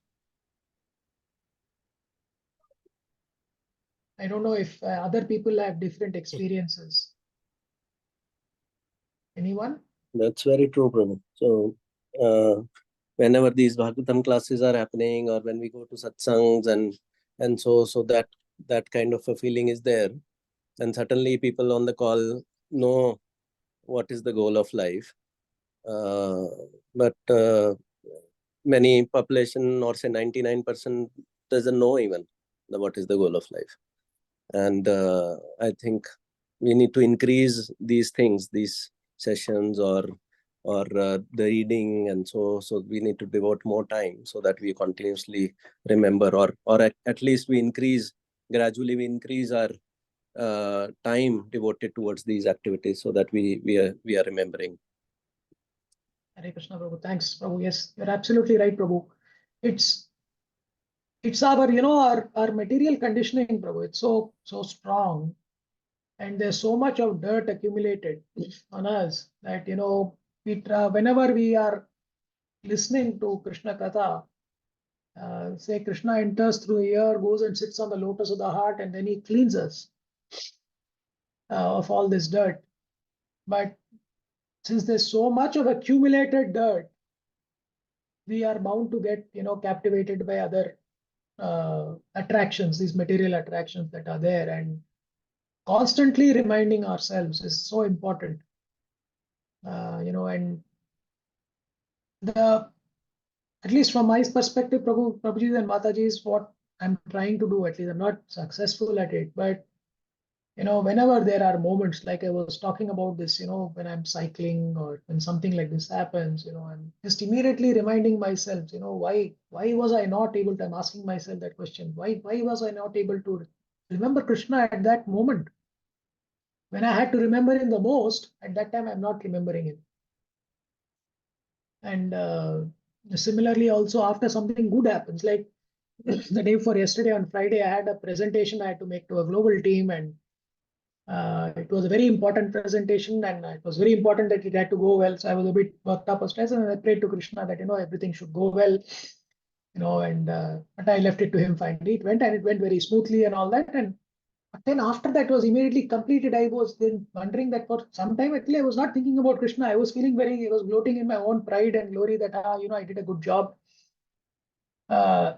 I don't know if other people have different experiences. Anyone? That's very true, Prabhu. So, whenever these Bhagavatam classes are happening, or when we go to Satsangs and so that kind of a feeling is there, and certainly people on the call know what is the goal of life, but many population, or say 99%, doesn't know even what is the goal of life. And I think we need to increase these things, these sessions or the reading, and so we need to devote more time so that we continuously remember, or at least we gradually increase our time devoted towards these activities, so that we are remembering. Hare Krishna, Prabhu. Thanks, Prabhu. Yes, you're absolutely right, Prabhu. It's our our material conditioning, Prabhu. It's so strong, and there's so much of dirt accumulated on us that whenever we are listening to Krishna Katha, say Krishna enters through the ear, goes and sits on the lotus of the heart, and then he cleans us of all this dirt. But since there's so much of accumulated dirt, we are bound to get captivated by other attractions, these material attractions that are there, and constantly reminding ourselves is so important. And at least from my perspective, Prabhuji and Mataji, is what I'm trying to do. At least I'm not successful at it, but whenever there are moments like I was talking about this, when I'm cycling or when something like this happens, I'm just immediately reminding myself, why was I not able to? I'm asking myself that question. Why was I not able to remember Krishna at that moment? When I had to remember him the most, at that time I'm not remembering him. And similarly, also after something good happens, like the day before yesterday on Friday, I had a presentation I had to make to a global team, and it was a very important presentation, and it was very important that it had to go well. So I was a bit worked up or stressed, and I prayed to Krishna that everything should go well, and but I left it to him. Finally, it went very smoothly and all that. And but then after that was immediately completed, I was then wondering that for some time actually I was not thinking about Krishna. I was feeling I was gloating in my own pride and glory that I did a good job. And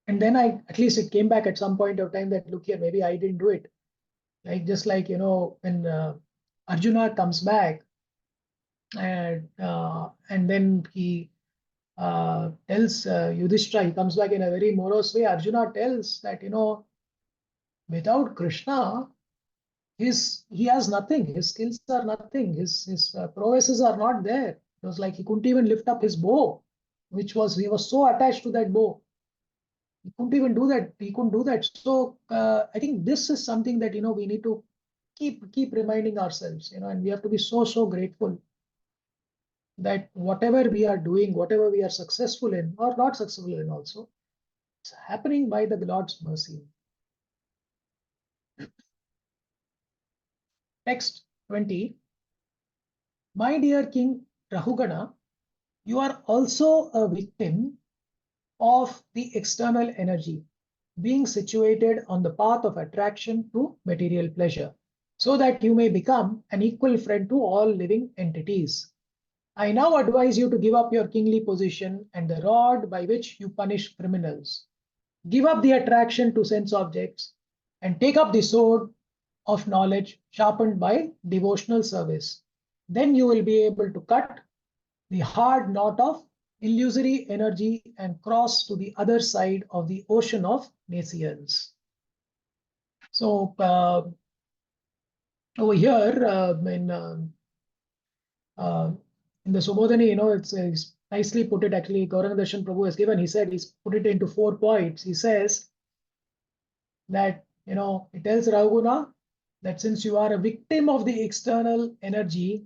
then at least it came back at some point of time that look here, maybe I didn't do it. Just like when Arjuna comes back and then he tells Yudhishthira, he comes back in a very morose way. Arjuna tells that, without Krishna, he has nothing. His skills are nothing. His prowesses are not there. It was like he couldn't even lift up his bow, he was so attached to that bow. He couldn't even do that. He couldn't do that. So I think this is something that we need to keep reminding ourselves. And we have to be so grateful that whatever we are doing, whatever we are successful in or not successful in, also, it's happening by the Lord's mercy. Text 20. My dear King Rahugana, you are also a victim of the external energy, being situated on the path of attraction to material pleasure, so that you may become an equal friend to all living entities. I now advise you to give up your kingly position and the rod by which you punish criminals. Give up the attraction to sense objects and take up the sword of knowledge sharpened by devotional service. Then you will be able to cut the hard knot of illusory energy and cross to the other side of the ocean of nescience. So over here in the Subodhani, it's nicely put it. Actually, Gauranga Darshan Prabhu has given. He said he's put it into 4 points. He says that he tells Rahugana that since you are a victim of the external energy,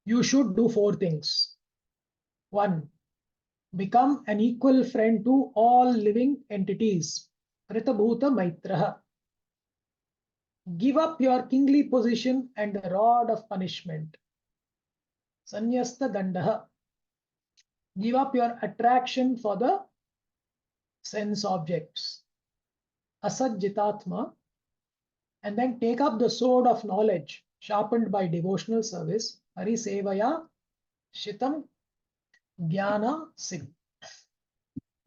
you should do 4 things. 1. Become an equal friend to all living entities. Kritabhuta Maitraha. Give up your kingly position and the rod of punishment. Sanyasta Dandaha. Give up your attraction for the sense objects. Asajjitatma. And then take up the sword of knowledge sharpened by devotional service. Harisevaya Shitam Jnana Singh.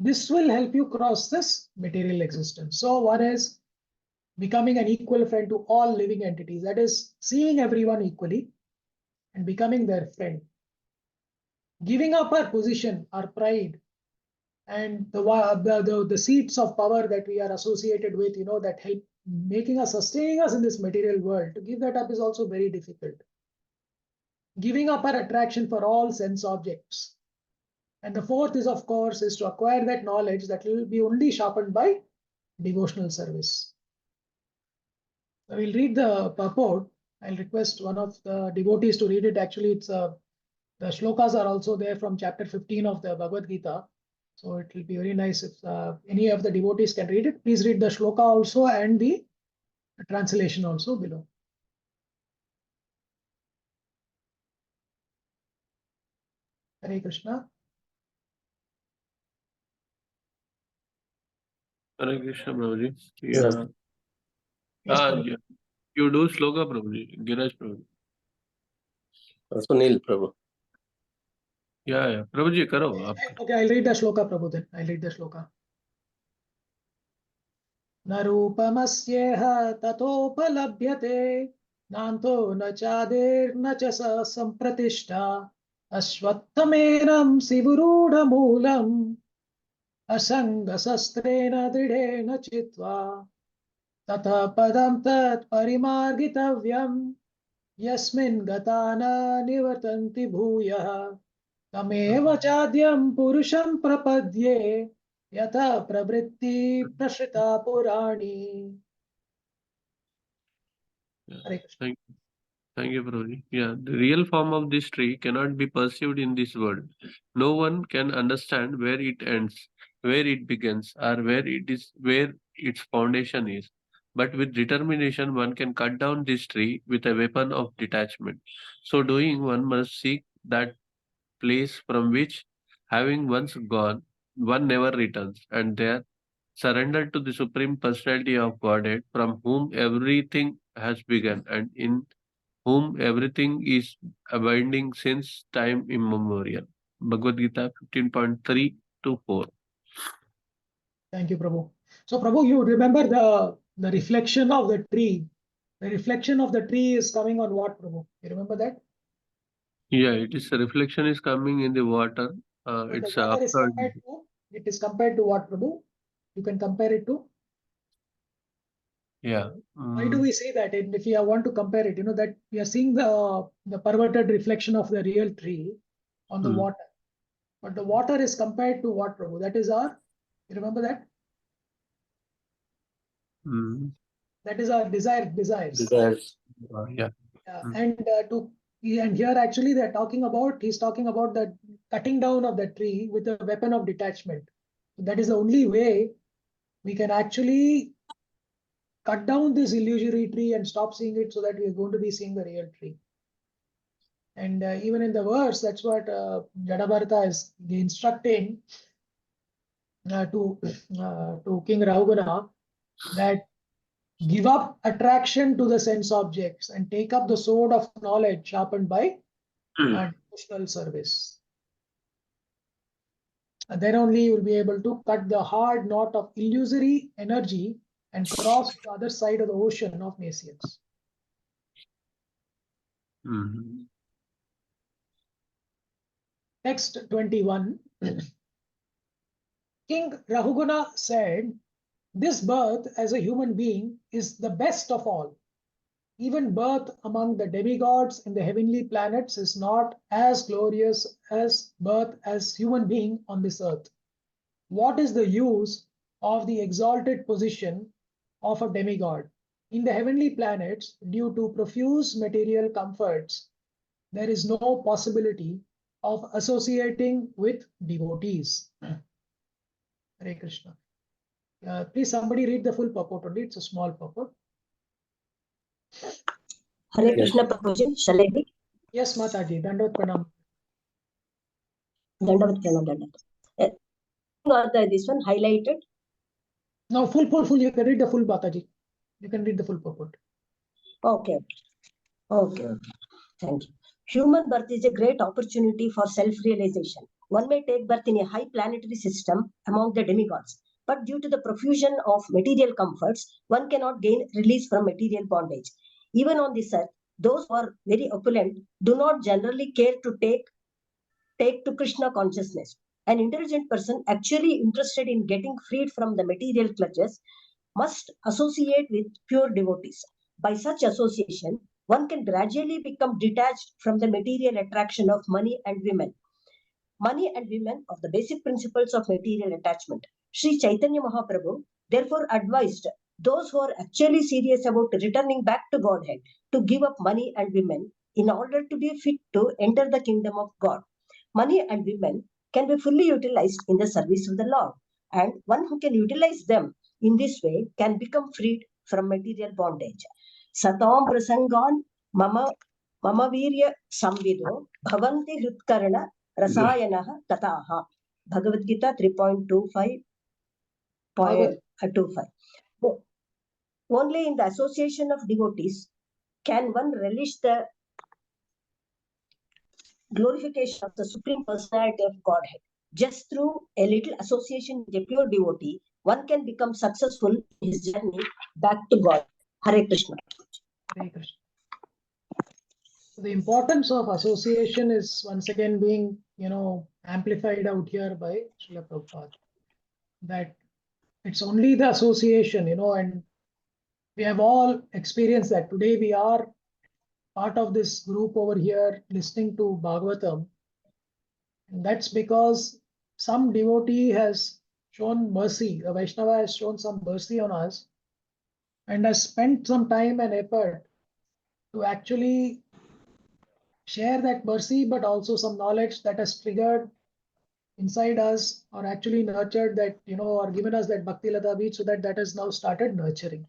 This will help you cross this material existence. So one is becoming an equal friend to all living entities. That is seeing everyone equally and becoming their friend. Giving up our position, our pride, and the seats of power that we are associated with, that help sustaining us in this material world. To give that up is also very difficult. Giving up our attraction for all sense objects. And the 4th is, of course, is to acquire that knowledge that will be only sharpened by devotional service. I will read the purport. I'll request one of the devotees to read it. Actually, it's the shlokas are also there from chapter 15 of the Bhagavad Gita. So it will be very nice if any of the devotees can read it. Please read the shloka also and the translation also below. Hare Krishna. Hare Krishna, Prabhuji. Yes. Yes, Prabhu. Yeah. You do sloka, Prabhuji. Giraj Prabhuji. Sunil Prabhu. Yeah. Prabhuji, karo. Aap. Okay, I'll read the shloka, Prabhu, then. I'll read the shloka. Na rupamasyeh tatopalabhyate nanto na chadir na cha sampratishta ashvattamenam sivurudha moolam asanga sastrena dridena chitva tata padam tat parimargitavyam yasmin gatana nivartanti bhuyah तमेव चाद्यं पुरुषं प्रपद्ये यथा प्रवृत्ति प्रसृता पुराणी. Thank you, Prabhuji. Yeah, the real form of this tree cannot be perceived in this world. No one can understand where it ends, where it begins, or where its foundation is. But with determination, one can cut down this tree with a weapon of detachment. So doing, one must seek that place from which, having once gone, one never returns, and there surrender to the Supreme Personality of Godhead, from whom everything has begun, and in whom everything is abiding since time immemorial. Bhagavad Gita 15.3 to 4. Thank you, Prabhu. So, Prabhu, you remember the reflection of the tree. The reflection of the tree is coming on what, Prabhu? You remember that? Yeah, it is a reflection is coming in the water, So the It's water is after. compared to, it is compared to what, Prabhu? You can compare it to? Yeah. Why do we say that? And if you want to compare it, that we are seeing the perverted reflection of the real tree on the water. But the water is compared to what, Prabhu? That is you remember that? That is our desires. Desires. Yeah. And here actually he's talking about the cutting down of the tree with a weapon of detachment. That is the only way we can actually cut down this illusory tree and stop seeing it, so that we are going to be seeing the real tree. And even in the verse, that's what Jadabharata is instructing to King Rahugana, that give up attraction to the sense objects and take up the sword of knowledge sharpened by devotional service. And then only you will be able to cut the hard knot of illusory energy and cross to the other side of the ocean of nescience. Text 21. King Rahugana said, "This birth as a human being is the best of all. Even birth among the demigods in the heavenly planets is not as glorious as birth as human being on this earth. What is the use of the exalted position of a demigod? In the heavenly planets, due to profuse material comforts, there is no possibility of associating with devotees." Hare Krishna. Please somebody read the full purport only. It's a small purport. Hare Krishna Prabhuji, shall I read? Yes, Mataji. Dandavat Pranam. Dandavat Pranam, Dandavat. Or this one highlighted? No, full. You can read the full, Mataji. You can read the full purport. Okay. Thank you. Human birth is a great opportunity for self-realization. One may take birth in a high planetary system among the demigods, but due to the profusion of material comforts, one cannot gain release from material bondage. Even on this earth, those who are very opulent do not generally care to take to Krishna consciousness. An intelligent person actually interested in getting freed from the material clutches must associate with pure devotees. By such association, one can gradually become detached from the material attraction of money and women. Money and women are the basic principles of material attachment. Sri Chaitanya Mahaprabhu therefore advised those who are actually serious about returning back to Godhead to give up money and women in order to be fit to enter the kingdom of God. Money and women can be fully utilized in the service of the Lord, and one who can utilize them in this way can become freed from material bondage. Satam prasangan mama virya samvido bhavanti hrutkarana rasayanah tataha. Bhagavad Gita 3.25.25. Only in the association of devotees can one relish the glorification of the Supreme Personality of Godhead. Just through a little association with a pure devotee, one can become successful in his journey back to God. Hare Krishna. Hare Krishna. The importance of association is once again being, amplified out here by Srila Prabhupada. That it's only the association, and we have all experienced that. Today we are part of this group over here listening to Bhagavatam. And that's because some devotee has shown mercy, a Vaishnava has shown some mercy on us and has spent some time and effort to actually share that mercy, but also some knowledge that has triggered inside us or actually nurtured that, or given us that Bhakti Lata beat, so that has now started nurturing.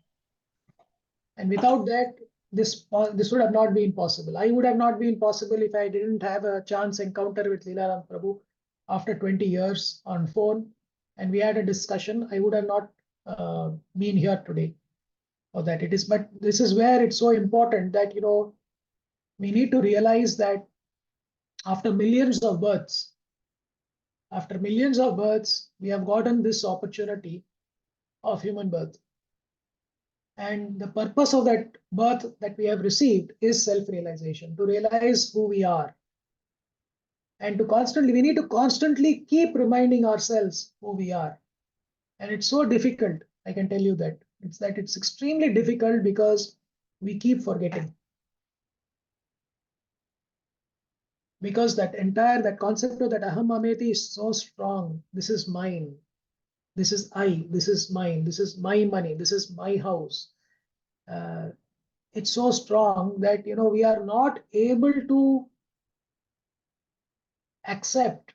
And without that, this would have not been possible. I would have not been possible if I didn't have a chance encounter with Lilananda Prabhu after 20 years on phone, and we had a discussion. I would have not been here today for that. But this is where it's so important that, we need to realize that after millions of births, we have gotten this opportunity of human birth. And the purpose of that birth that we have received is self-realization, to realize who we are. And we need to constantly keep reminding ourselves who we are. And it's so difficult, I can tell you that. It's extremely difficult because we keep forgetting. Because that concept of that aham mameti is so strong. This is mine. This is I. This is mine. This is my money. This is my house. It's so strong that we are not able to accept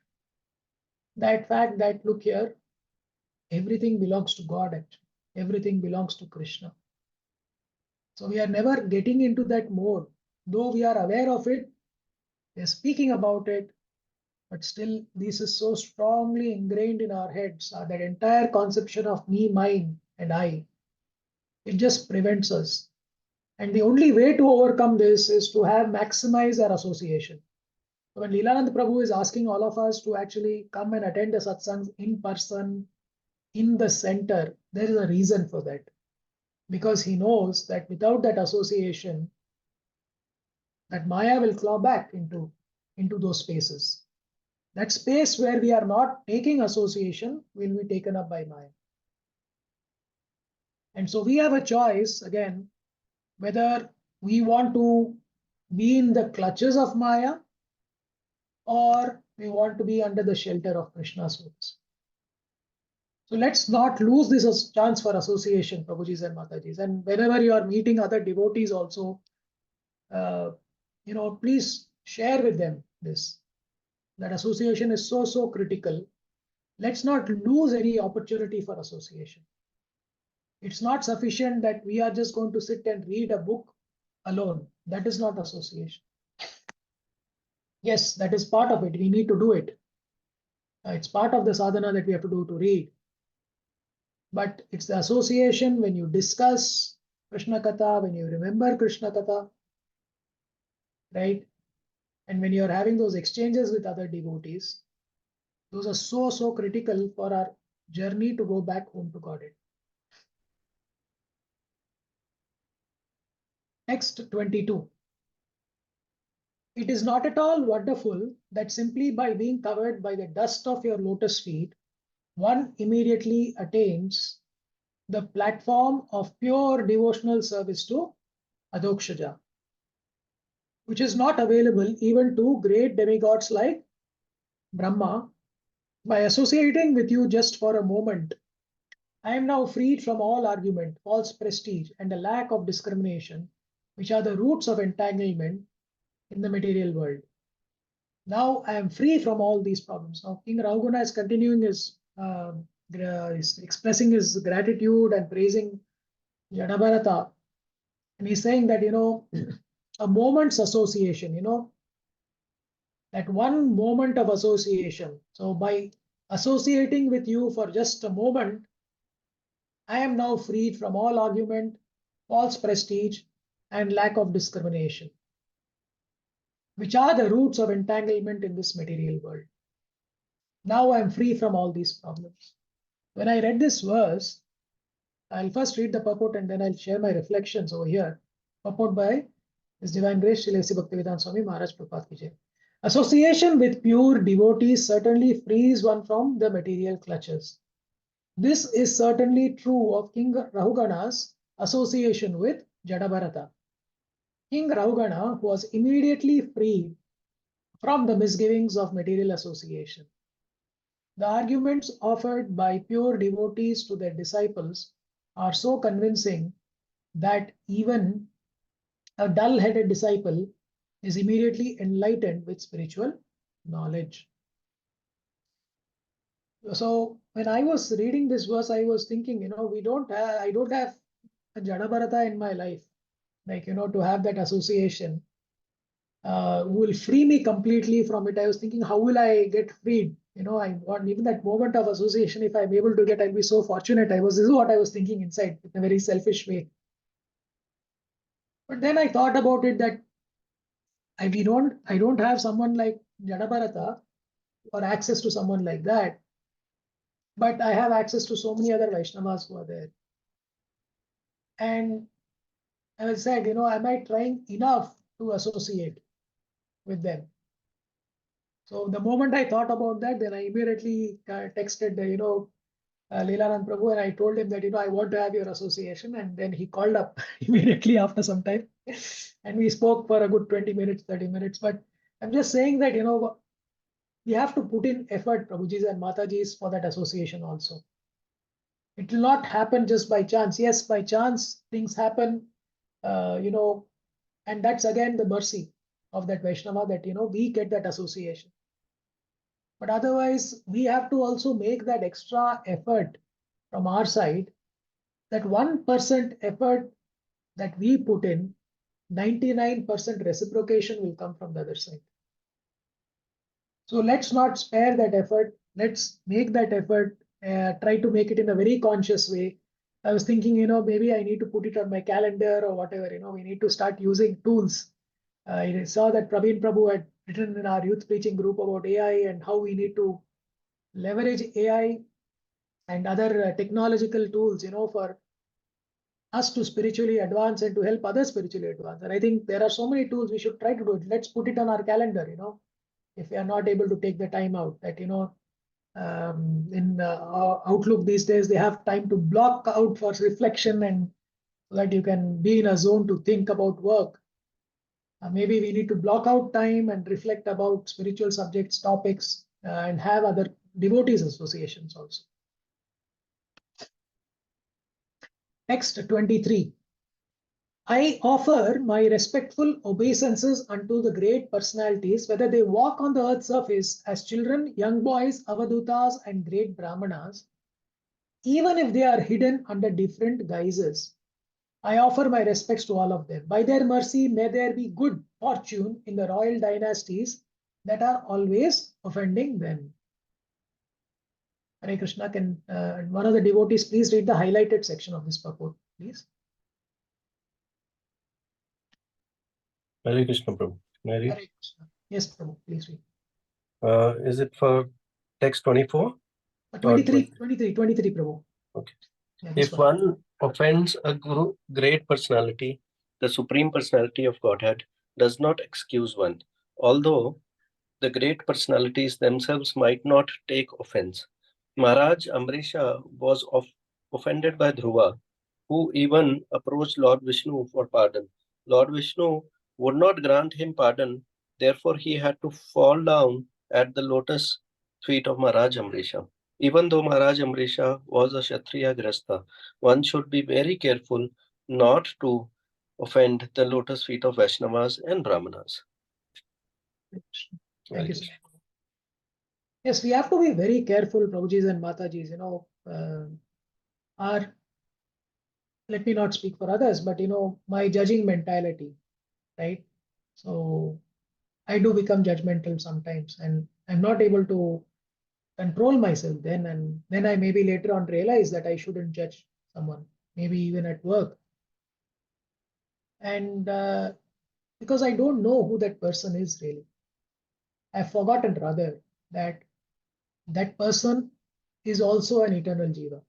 that fact that, look here, everything belongs to God actually. Everything belongs to Krishna. So we are never getting into that mode. Though we are aware of it, we are speaking about it, but still this is so strongly ingrained in our heads, that entire conception of me, mine, and I. It just prevents us. And the only way to overcome this is to have maximize our association. So when Lilananda Prabhu is asking all of us to actually come and attend the satsangs in person, in the center, there is a reason for that. Because he knows that without that association, that Maya will claw back into those spaces. That space where we are not taking association will be taken up by Maya. And so we have a choice, again, whether we want to be in the clutches of Maya or we want to be under the shelter of Krishna's wings. So let's not lose this as chance for association, Prabhujis and Matajis. And whenever you are meeting other devotees also, please share with them this. That association is so critical. Let's not lose any opportunity for association. It's not sufficient that we are just going to sit and read a book alone. That is not association. Yes, that is part of it. We need to do it. It's part of the sadhana that we have to do to read. But it's the association when you discuss Krishna Katha, when you remember Krishna Katha, right? And when you're having those exchanges with other devotees, those are so critical for our journey to go back home to Godhead. Next, 22. It is not at all wonderful that simply by being covered by the dust of your lotus feet, one immediately attains the platform of pure devotional service to Adokshaja, which is not available even to great demigods like Brahma. By associating with you just for a moment, I am now freed from all argument, false prestige, and a lack of discrimination, which are the roots of entanglement in the material world. Now I am free from all these problems. Now King Rahugana is continuing is expressing his gratitude and praising Jadabharata. And he's saying that, a moment's association, that one moment of association. So by associating with you for just a moment, I am now freed from all argument, false prestige, and lack of discrimination, which are the roots of entanglement in this material world. Now I am free from all these problems. When I read this verse, I'll first read the purport and then I'll share my reflections over here. Purport by His Divine Grace Srila A.C. Bhaktivedanta Swami Maharaj Prabhupada Ki Jai. Association with pure devotees certainly frees one from the material clutches. This is certainly true of King Rahugana's association with Jadabharata. King Rahugana was immediately freed from the misgivings of material association. The arguments offered by pure devotees to their disciples are so convincing that even a dull-headed disciple is immediately enlightened with spiritual knowledge. So when I was reading this verse, I was thinking, I don't have a Jadabharata in my life, like, to have that association will free me completely from it. I was thinking, how will I get freed? I want even that moment of association, if I'm able to get, I'll be so fortunate. This is what I was thinking inside in a very selfish way. But then I thought about it that I don't have someone like Jadabharata or access to someone like that. But I have access to so many other Vaishnavas who are there. And I said, am I trying enough to associate with them? So the moment I thought about that, then I immediately texted, Lilananda Prabhu, and I told him that, I want to have your association. And then he called up immediately after some time. And we spoke for a good 20 minutes, 30 minutes. But I'm just saying that, we have to put in effort, Prabhujis and Matajis, for that association also. It will not happen just by chance. Yes, by chance, things happen, and that's again the mercy of that Vaishnava that, we get that association. But otherwise, we have to also make that extra effort from our side, that 1% effort that we put in, 99% reciprocation will come from the other side. So let's not spare that effort. Let's make that effort, try to make it in a very conscious way. I was thinking, maybe I need to put it on my calendar or whatever, we need to start using tools. I saw that Pavan Prabhu had written in our youth preaching group about AI and how we need to leverage AI and other technological tools, for us to spiritually advance and to help others spiritually advance. And I think there are so many tools we should try to do it. Let's put it on our calendar, if we are not able to take the time out, that, in Outlook these days, they have time to block out for reflection, and so that you can be in a zone to think about work. Maybe we need to block out time and reflect about spiritual subjects, topics, and have other devotees associations also. Text 23. I offer my respectful obeisances unto the great personalities, whether they walk on the earth's surface as children, young boys, avadutas, and great brahmanas, even if they are hidden under different guises. I offer my respects to all of them. By their mercy, may there be good fortune in the royal dynasties that are always offending them. Hare Krishna, can one of the devotees please read the highlighted section of this purport, please? Hare Krishna, Prabhu. Hare Krishna. Yes, Prabhu, please read. Is it for text 24? 23, 23, Prabhu. Okay. Yeah, If one offends a great personality, the Supreme Personality of Godhead does not excuse one, although the great personalities themselves might not take offense. Maharaj Amrisha was offended by Dhruva, who even approached Lord Vishnu for pardon. Lord Vishnu would not grant him pardon, therefore he had to fall down at the lotus feet of Maharaj Amrisha. Even though Maharaj Amrisha was a Kshatriya Grasta, one should be very careful not to offend the lotus feet of Vaishnavas and Brahmanas. Thank you, sir. Yes, we have to be very careful, Prabhujis and Matajis, let me not speak for others, but, my judging mentality, right? So I do become judgmental sometimes, and I'm not able to control myself then. And then I maybe later on realize that I shouldn't judge someone, maybe even at work. And because I don't know who that person is really. I've forgotten rather that that person is also an eternal jiva.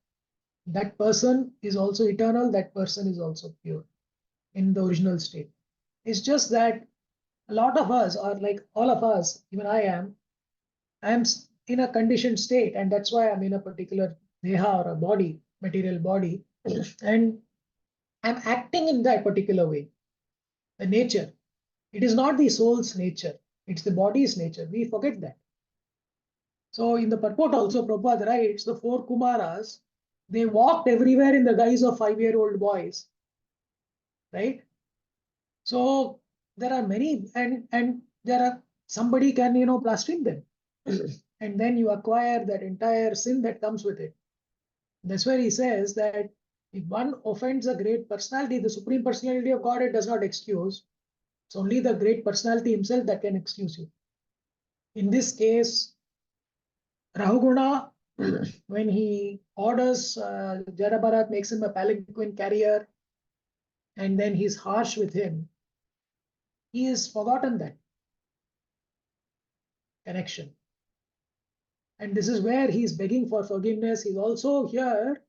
That person is also eternal. That person is also pure in the original state. It's just that a lot of us, or like all of us, even I am in a conditioned state, and that's why I'm in a particular deha or a body, material body, and I'm acting in that particular way. The nature, it is not the soul's nature, it's the body's nature. We forget that. So in the purport also, Prabhupada writes, the four Kumaras, they walked everywhere in the guise of 5-year-old boys, right? So there are many, and there are, somebody can, blaspheme them. And then you acquire that entire sin that comes with it. That's where he says that if one offends a great personality, the Supreme Personality of Godhead does not excuse. It's only the great personality himself that can excuse you. In this case, Rahuguna, when he orders Jarabharat, makes him a palanquin carrier, and then he's harsh with him, he has forgotten that connection. And this is where he's begging for forgiveness. He's also here,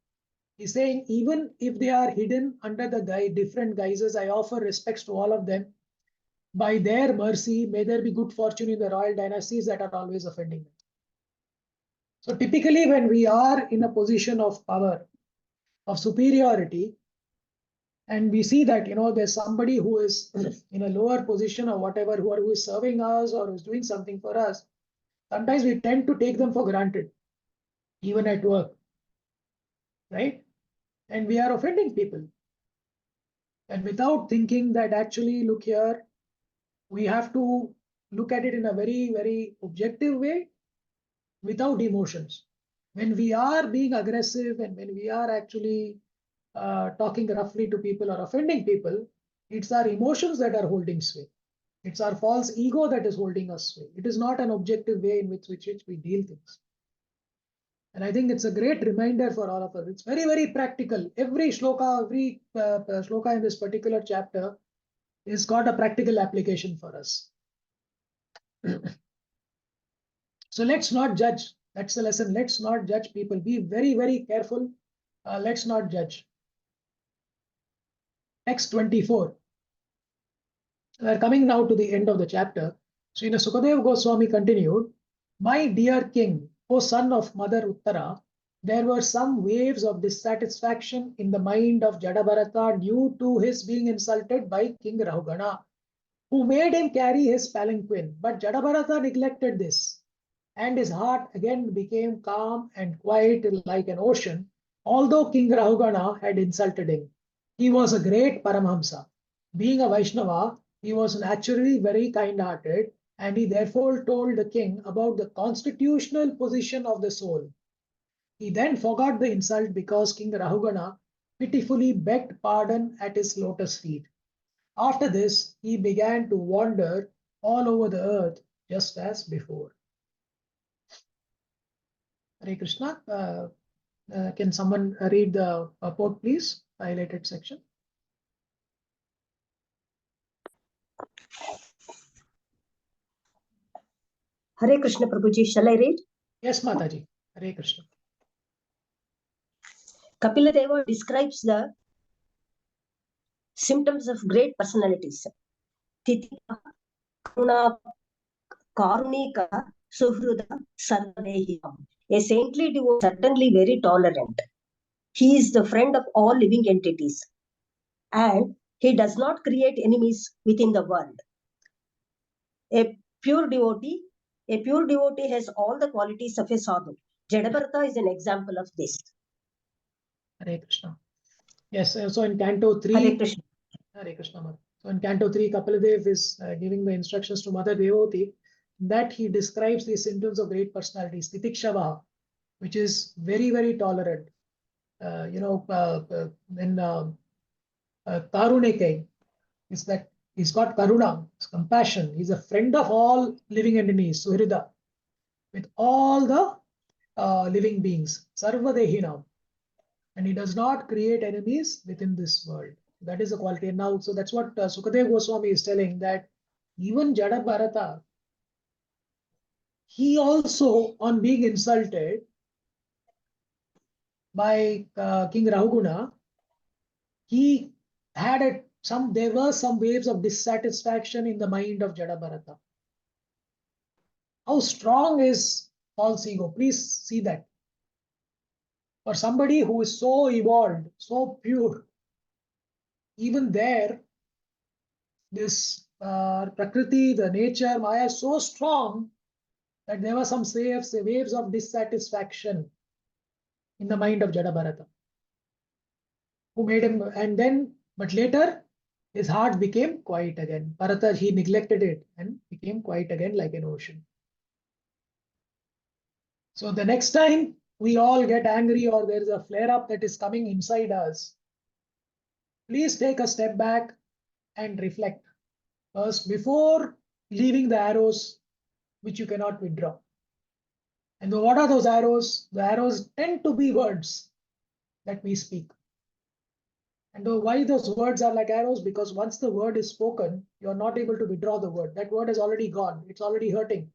he's saying, even if they are hidden under the different guises, I offer respects to all of them. by their mercy, may there be good fortune in the royal dynasties that are always offending them. So typically when we are in a position of power, of superiority, and we see that, there's somebody who is in a lower position or whatever, who is serving us or who's doing something for us, sometimes we tend to take them for granted, even at work, right? And we are offending people. And without thinking that actually, look here, we have to look at it in a very, very objective way, without emotions. When we are being aggressive and when we are actually talking roughly to people or offending people, it's our emotions that are holding sway. It's our false ego that is holding us sway. It is not an objective way in which we deal things. And I think it's a great reminder for all of us. It's very, very practical. Every shloka in this particular chapter has got a practical application for us. So let's not judge. That's the lesson. Let's not judge people. Be very, very careful. Let's not judge. Text 24. We're coming now to the end of the chapter. Srila Sukadeva Goswami continued, "My dear king, O son of Mother Uttara, there were some waves of dissatisfaction in the mind of Jadabharata due to his being insulted by King Rahugana, who made him carry his palanquin. But Jadabharata neglected this, and his heart again became calm and quiet like an ocean, although King Rahugana had insulted him. He was a great Paramhamsa. Being a Vaishnava, he was naturally very kind-hearted, and he therefore told the king about the constitutional position of the soul. He then forgot the insult because King Rahugana pitifully begged pardon at his lotus feet. After this, he began to wander all over the earth just as before." Hare Krishna. Can someone read the purport, please? Highlighted section. Hare Krishna Prabhuji, shall I read? Yes, Mataji. Hare Krishna. Kapila Deva describes the symptoms of great personalities. Titika, Karuna, Karunika, Suhruda, Sarvadehiyam. A saintly devotee is certainly very tolerant. He is the friend of all living entities, and he does not create enemies within the world. A pure devotee has all the qualities of a sadhu. Jadabharata is an example of this. Hare Krishna. Yes, so in Canto 3, Hare Krishna. Hare Krishna. Mother. So in Canto 3, Kapaladev is giving the instructions to Mother Devotee, that he describes the symptoms of great personalities. Titikshava, which is very, very tolerant. Then Karunike is that he's got karuna, compassion. He's a friend of all living entities, Suhrida, with all the living beings, Sarvadehinam. And he does not create enemies within this world. That is a quality. And now, so that's what Sukadeva Goswami is telling, that even Jadabharata, he also, on being insulted by King Rahuguna, he had there were some waves of dissatisfaction in the mind of Jadabharata. How strong is false ego? Please see that. For somebody who is so evolved, so pure, even there, this Prakriti, the nature, Maya is so strong that there were some waves of dissatisfaction in the mind of Jadabharata, who made him, but later his heart became quiet again. Bharata, he neglected it and became quiet again like an ocean. So the next time we all get angry or there is a flare-up that is coming inside us, please take a step back and reflect first before leaving the arrows which you cannot withdraw. And what are those arrows? The arrows tend to be words that we speak. And why those words are like arrows? Because once the word is spoken, you are not able to withdraw the word. That word is already gone. It's already hurting.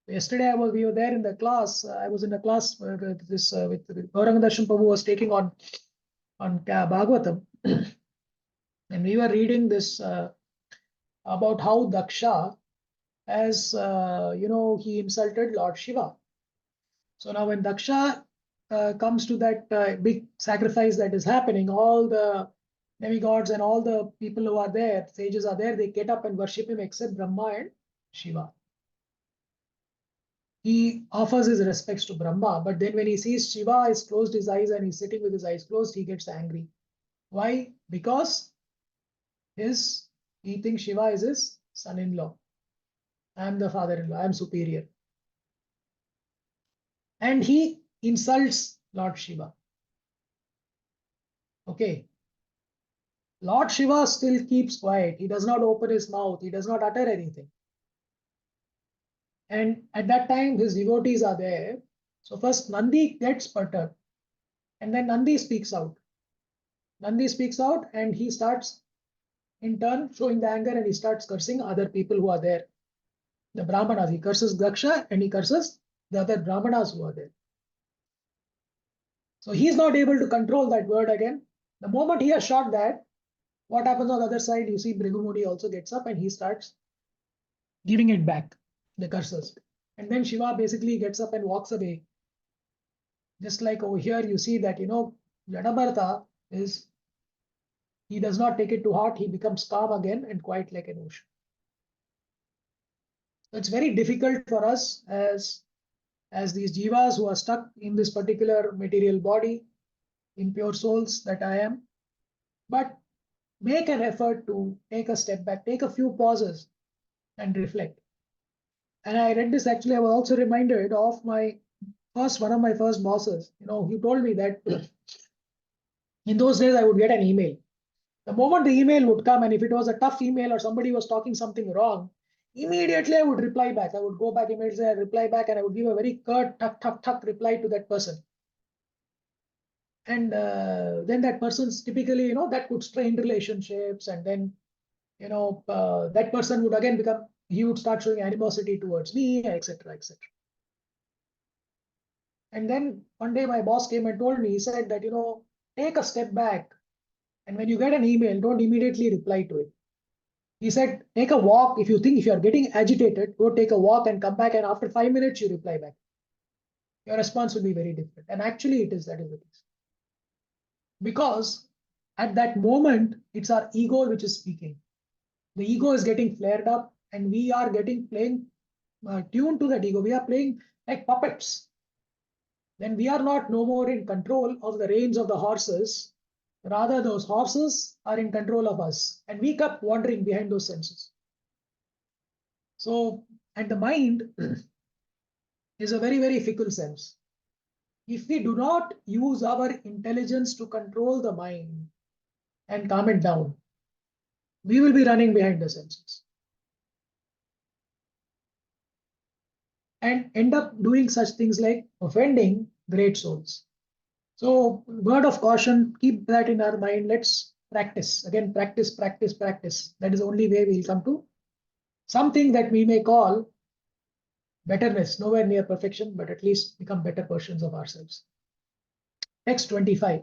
Yesterday, we were there in the class. I was in a class with Gauranga Darshan Prabhu was taking on Bhagavatam. And we were reading this about how Daksha, as he insulted Lord Shiva. So now when Daksha comes to that big sacrifice that is happening, all the demigods and all the people who are there, sages are there, they get up and worship him except Brahma and Shiva. He offers his respects to Brahma, but then when he sees Shiva has closed his eyes and he's sitting with his eyes closed, he gets angry. Why? Because he thinks Shiva is his son-in-law. I am the father-in-law, I am superior. And he insults Lord Shiva. Okay. Lord Shiva still keeps quiet. He does not open his mouth. He does not utter anything. And at that time, his devotees are there. So first Nandi gets perturbed. And then Nandi speaks out. Nandi speaks out and he starts in turn showing the anger and he starts cursing other people who are there. The Brahmanas. He curses Daksha and he curses the other Brahmanas who are there. So he is not able to control that word again. The moment he has shot that, what happens on the other side? You see Bhrigu Muni also gets up and he starts giving it back, the curses. And then Shiva basically gets up and walks away. Just like over here, you see that, Jadabharata he does not take it to heart. He becomes calm again and quiet like an ocean. So it's very difficult for us as these jivas who are stuck in this particular material body, impure souls that I am. But make an effort to take a step back, take a few pauses and reflect. And I read this actually, I was also reminded of one of my first bosses. He told me that in those days I would get an email. The moment the email would come, and if it was a tough email or somebody was talking something wrong, immediately I would reply back. I would go back immediately and reply back, and I would give a very curt, tuck reply to that person. And then that person's typically, that could strain relationships, and then, that person would again he would start showing animosity towards me, etc., etc. And then one day my boss came and told me, he said that, take a step back. And when you get an email, don't immediately reply to it. He said, take a walk. If you are getting agitated, go take a walk and come back. And after 5 minutes, you reply back. Your response will be very different. And actually that is the case. Because at that moment, it's our ego which is speaking. The ego is getting flared up and we are playing tuned to that ego. We are playing like puppets. Then we are no more in control of the reins of the horses. Rather, those horses are in control of us. And we kept wandering behind those senses. So, and the mind is a very, very fickle sense. If we do not use our intelligence to control the mind and calm it down, we will be running behind the senses. And end up doing such things like offending great souls. So, word of caution, keep that in our mind. Let's practice. Again, practice. That is the only way we'll come to something that we may call betterness. Nowhere near perfection, but at least become better versions of ourselves. Text 25.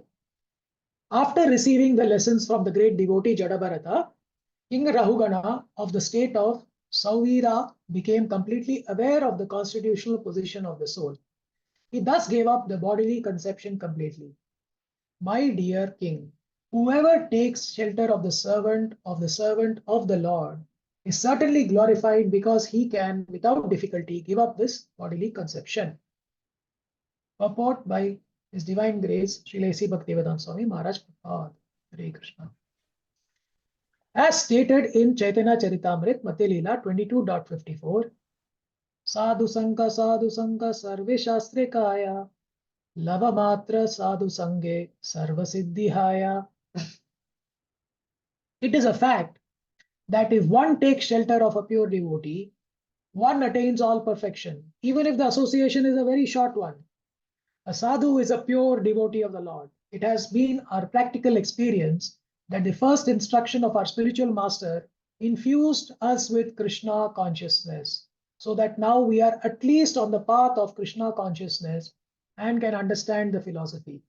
After receiving the lessons from the great devotee Jadabharata, King Rahugana of the state of Sauvira became completely aware of the constitutional position of the soul. He thus gave up the bodily conception completely. My dear king, whoever takes shelter of the servant of the Lord is certainly glorified because he can, without difficulty, give up this bodily conception. Purport by His Divine Grace, Srila A.C. Bhaktivedanta Swami Maharaj Prabhupada. Hare Krishna. As stated in Chaitanya Charitamrit, Madhya Leela 22.54, Sadhu Sangha Sarve Shastre Kaya, Lava Matra Sadhu Sange Sarva Siddhihaya. It is a fact that if one takes shelter of a pure devotee, one attains all perfection, even if the association is a very short one. A sadhu is a pure devotee of the Lord. It has been our practical experience that the first instruction of our spiritual master infused us with Krishna consciousness, so that now we are at least on the path of Krishna consciousness and can understand the philosophy.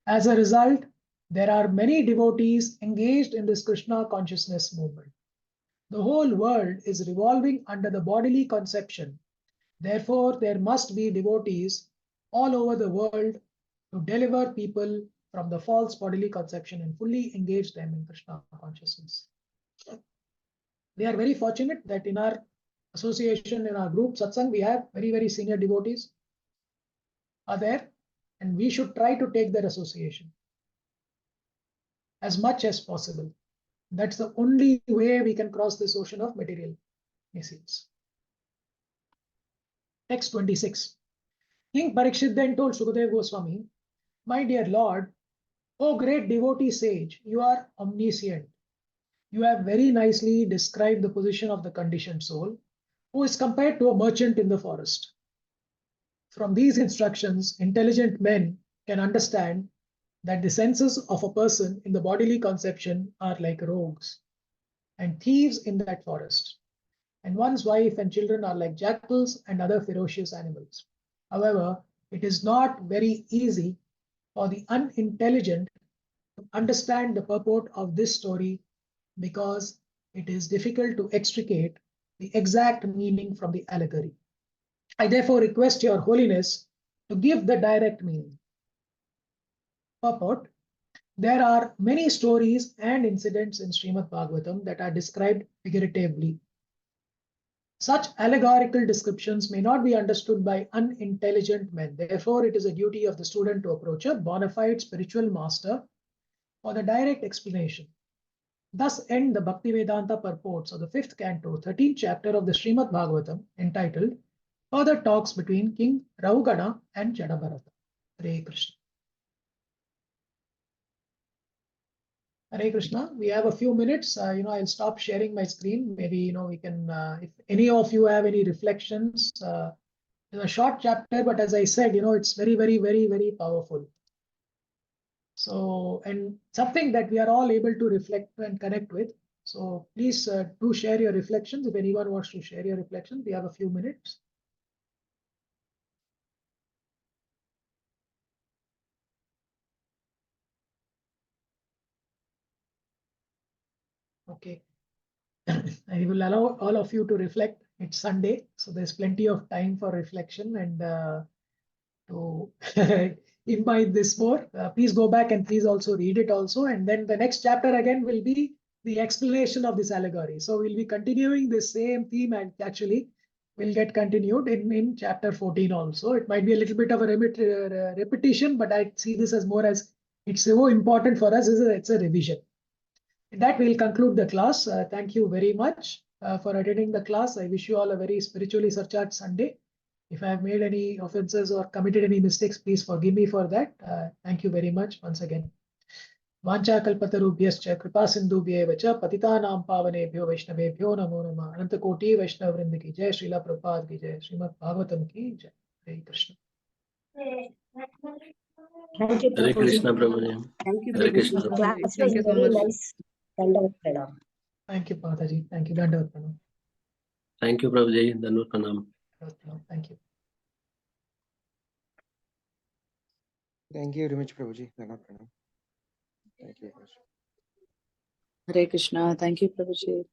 As a result, there are many devotees engaged in this Krishna consciousness movement. The whole world is revolving under the bodily conception. Therefore, there must be devotees all over the world to deliver people from the false bodily conception and fully engage them in Krishna consciousness. We are very fortunate that in our association, in our group, Satsang, we have very, very senior devotees are there, and we should try to take their association as much as possible. That's the only way we can cross this ocean of material misuse. Text 26. King Parikshit then told Sukadeva Goswami, "My dear Lord, O great devotee sage, you are omniscient. You have very nicely described the position of the conditioned soul, who is compared to a merchant in the forest. From these instructions, intelligent men can understand that the senses of a person in the bodily conception are like rogues and thieves in that forest, and one's wife and children are like jackals and other ferocious animals. However, it is not very easy for the unintelligent to understand the purport of this story because it is difficult to extricate the exact meaning from the allegory. I therefore request your holiness to give the direct meaning." Purport: there are many stories and incidents in Srimad Bhagavatam that are described figuratively. Such allegorical descriptions may not be understood by unintelligent men. Therefore, it is a duty of the student to approach a bona fide spiritual master for the direct explanation. Thus end the Bhaktivedanta purports of the 5th canto, 13th chapter of the Srimad Bhagavatam, entitled Further Talks Between King Rahugana and Jadabharata. Hare Krishna. Hare Krishna. We have a few minutes. I'll stop sharing my screen. Maybe, we can, if any of you have any reflections, it's a short chapter, but as I said, it's very, very, very, very powerful. So, and something that we are all able to reflect and connect with. So please do share your reflections. If anyone wants to share your reflections, we have a few minutes. Okay. I will allow all of you to reflect. It's Sunday, so there's plenty of time for reflection and to imbibe this more. Please go back and please also read it also. And then the next chapter again will be the explanation of this allegory. So we'll be continuing the same theme, and actually will get continued in chapter 14 also. It might be a little bit of a repetition, but I see this as more as it's so important for us. It's a revision. With that, we'll conclude the class. Thank you very much for attending the class. I wish you all a very spiritually surcharged Sunday. If I have made any offenses or committed any mistakes, please forgive me for that. Thank you very much once again. Vancha kalpatarubhyascha kripa sindhubhyev cha patitanam pavanebhyo vaishnavebhyo namo namah. Ananta koti Vaishnav vrinda ki jai, Srila Prabhupada ki jai, Srimad Bhagavatam ki jai. Hare Krishna. Thank you, Hare Prabhuji. Krishna, Prabhuji. Thank you, Hare Prabhuji. Krishna. The class was Thank you so very much. nice. Dandavat pranam. Thank you, Padaji. Thank you, Dandavat Pranam. Thank you, Prabhuji. Dandavat Pranam. Thank you. Thank you very much, Prabhuji. Thank you. Hare Krishna. Thank you, Prabhuji.